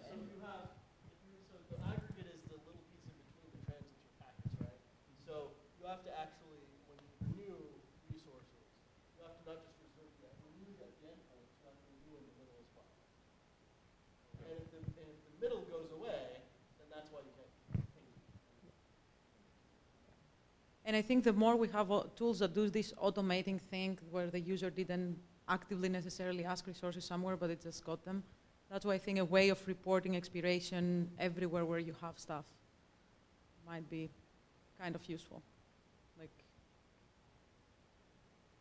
So you have, so the aggregate is the little piece in between the transits or packets, right? So you have to actually, when you renew resources, you have to not just renew the endpoints, you have to renew in the middle as well. And if the middle goes away, then that's why you can't ping. And I think the more we have tools that do this automating thing where the user didn't actively necessarily ask resources somewhere, but it just got them, that's why I think a way of reporting expiration everywhere where you have stuff might be kind of useful. Like,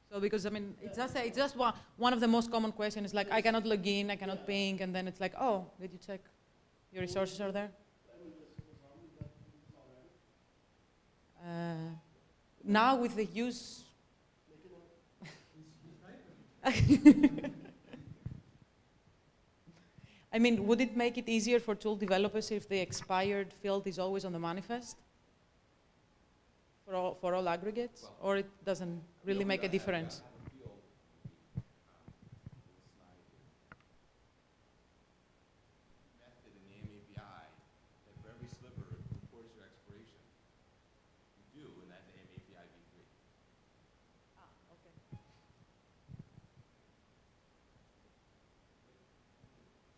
so because I mean, it's just one of the most common questions is like, I cannot log in, I cannot ping, and then it's like, oh, did you check your resources are there? Now with the use. I mean, would it make it easier for tool developers if the expired field is always on the manifest for all aggregates, or it doesn't really make a difference? Method in the API that for every sliver it reports your expiration. You do, and that's API v3. Okay.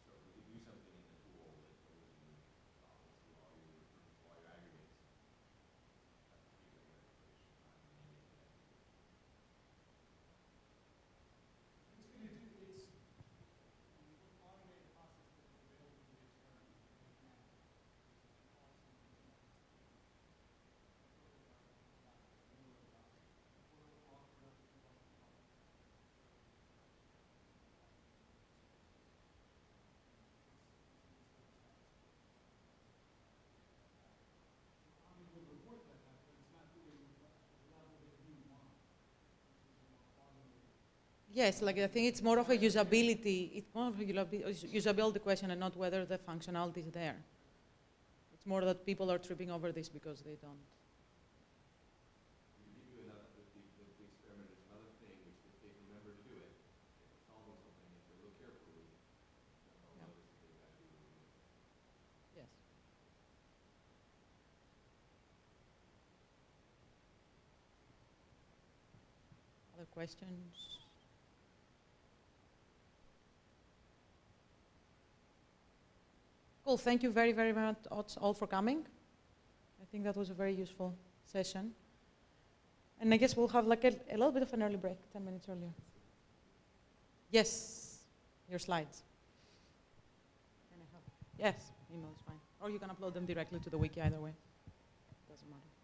So we could do something in the tool that goes and follows through all your aggregates. Have to keep that expiration time in the API v3. Yes, like I think it's more of a usability. It's more of a usability question, and not whether the functionality is there. It's more that people are tripping over this because they don't. We give you another, the experiment is another thing which if they remember to do it, if they're solving something, if they look carefully, then they'll notice that they've actually removed it. Yes. Other questions? Cool. Thank you very, very much all for coming. I think that was a very useful session. And I guess we'll have like a little bit of an early break, 10 minutes earlier. Yes, your slides. Can I help? Yes, email is fine. Or you can upload them directly to the wiki either way. Doesn't matter.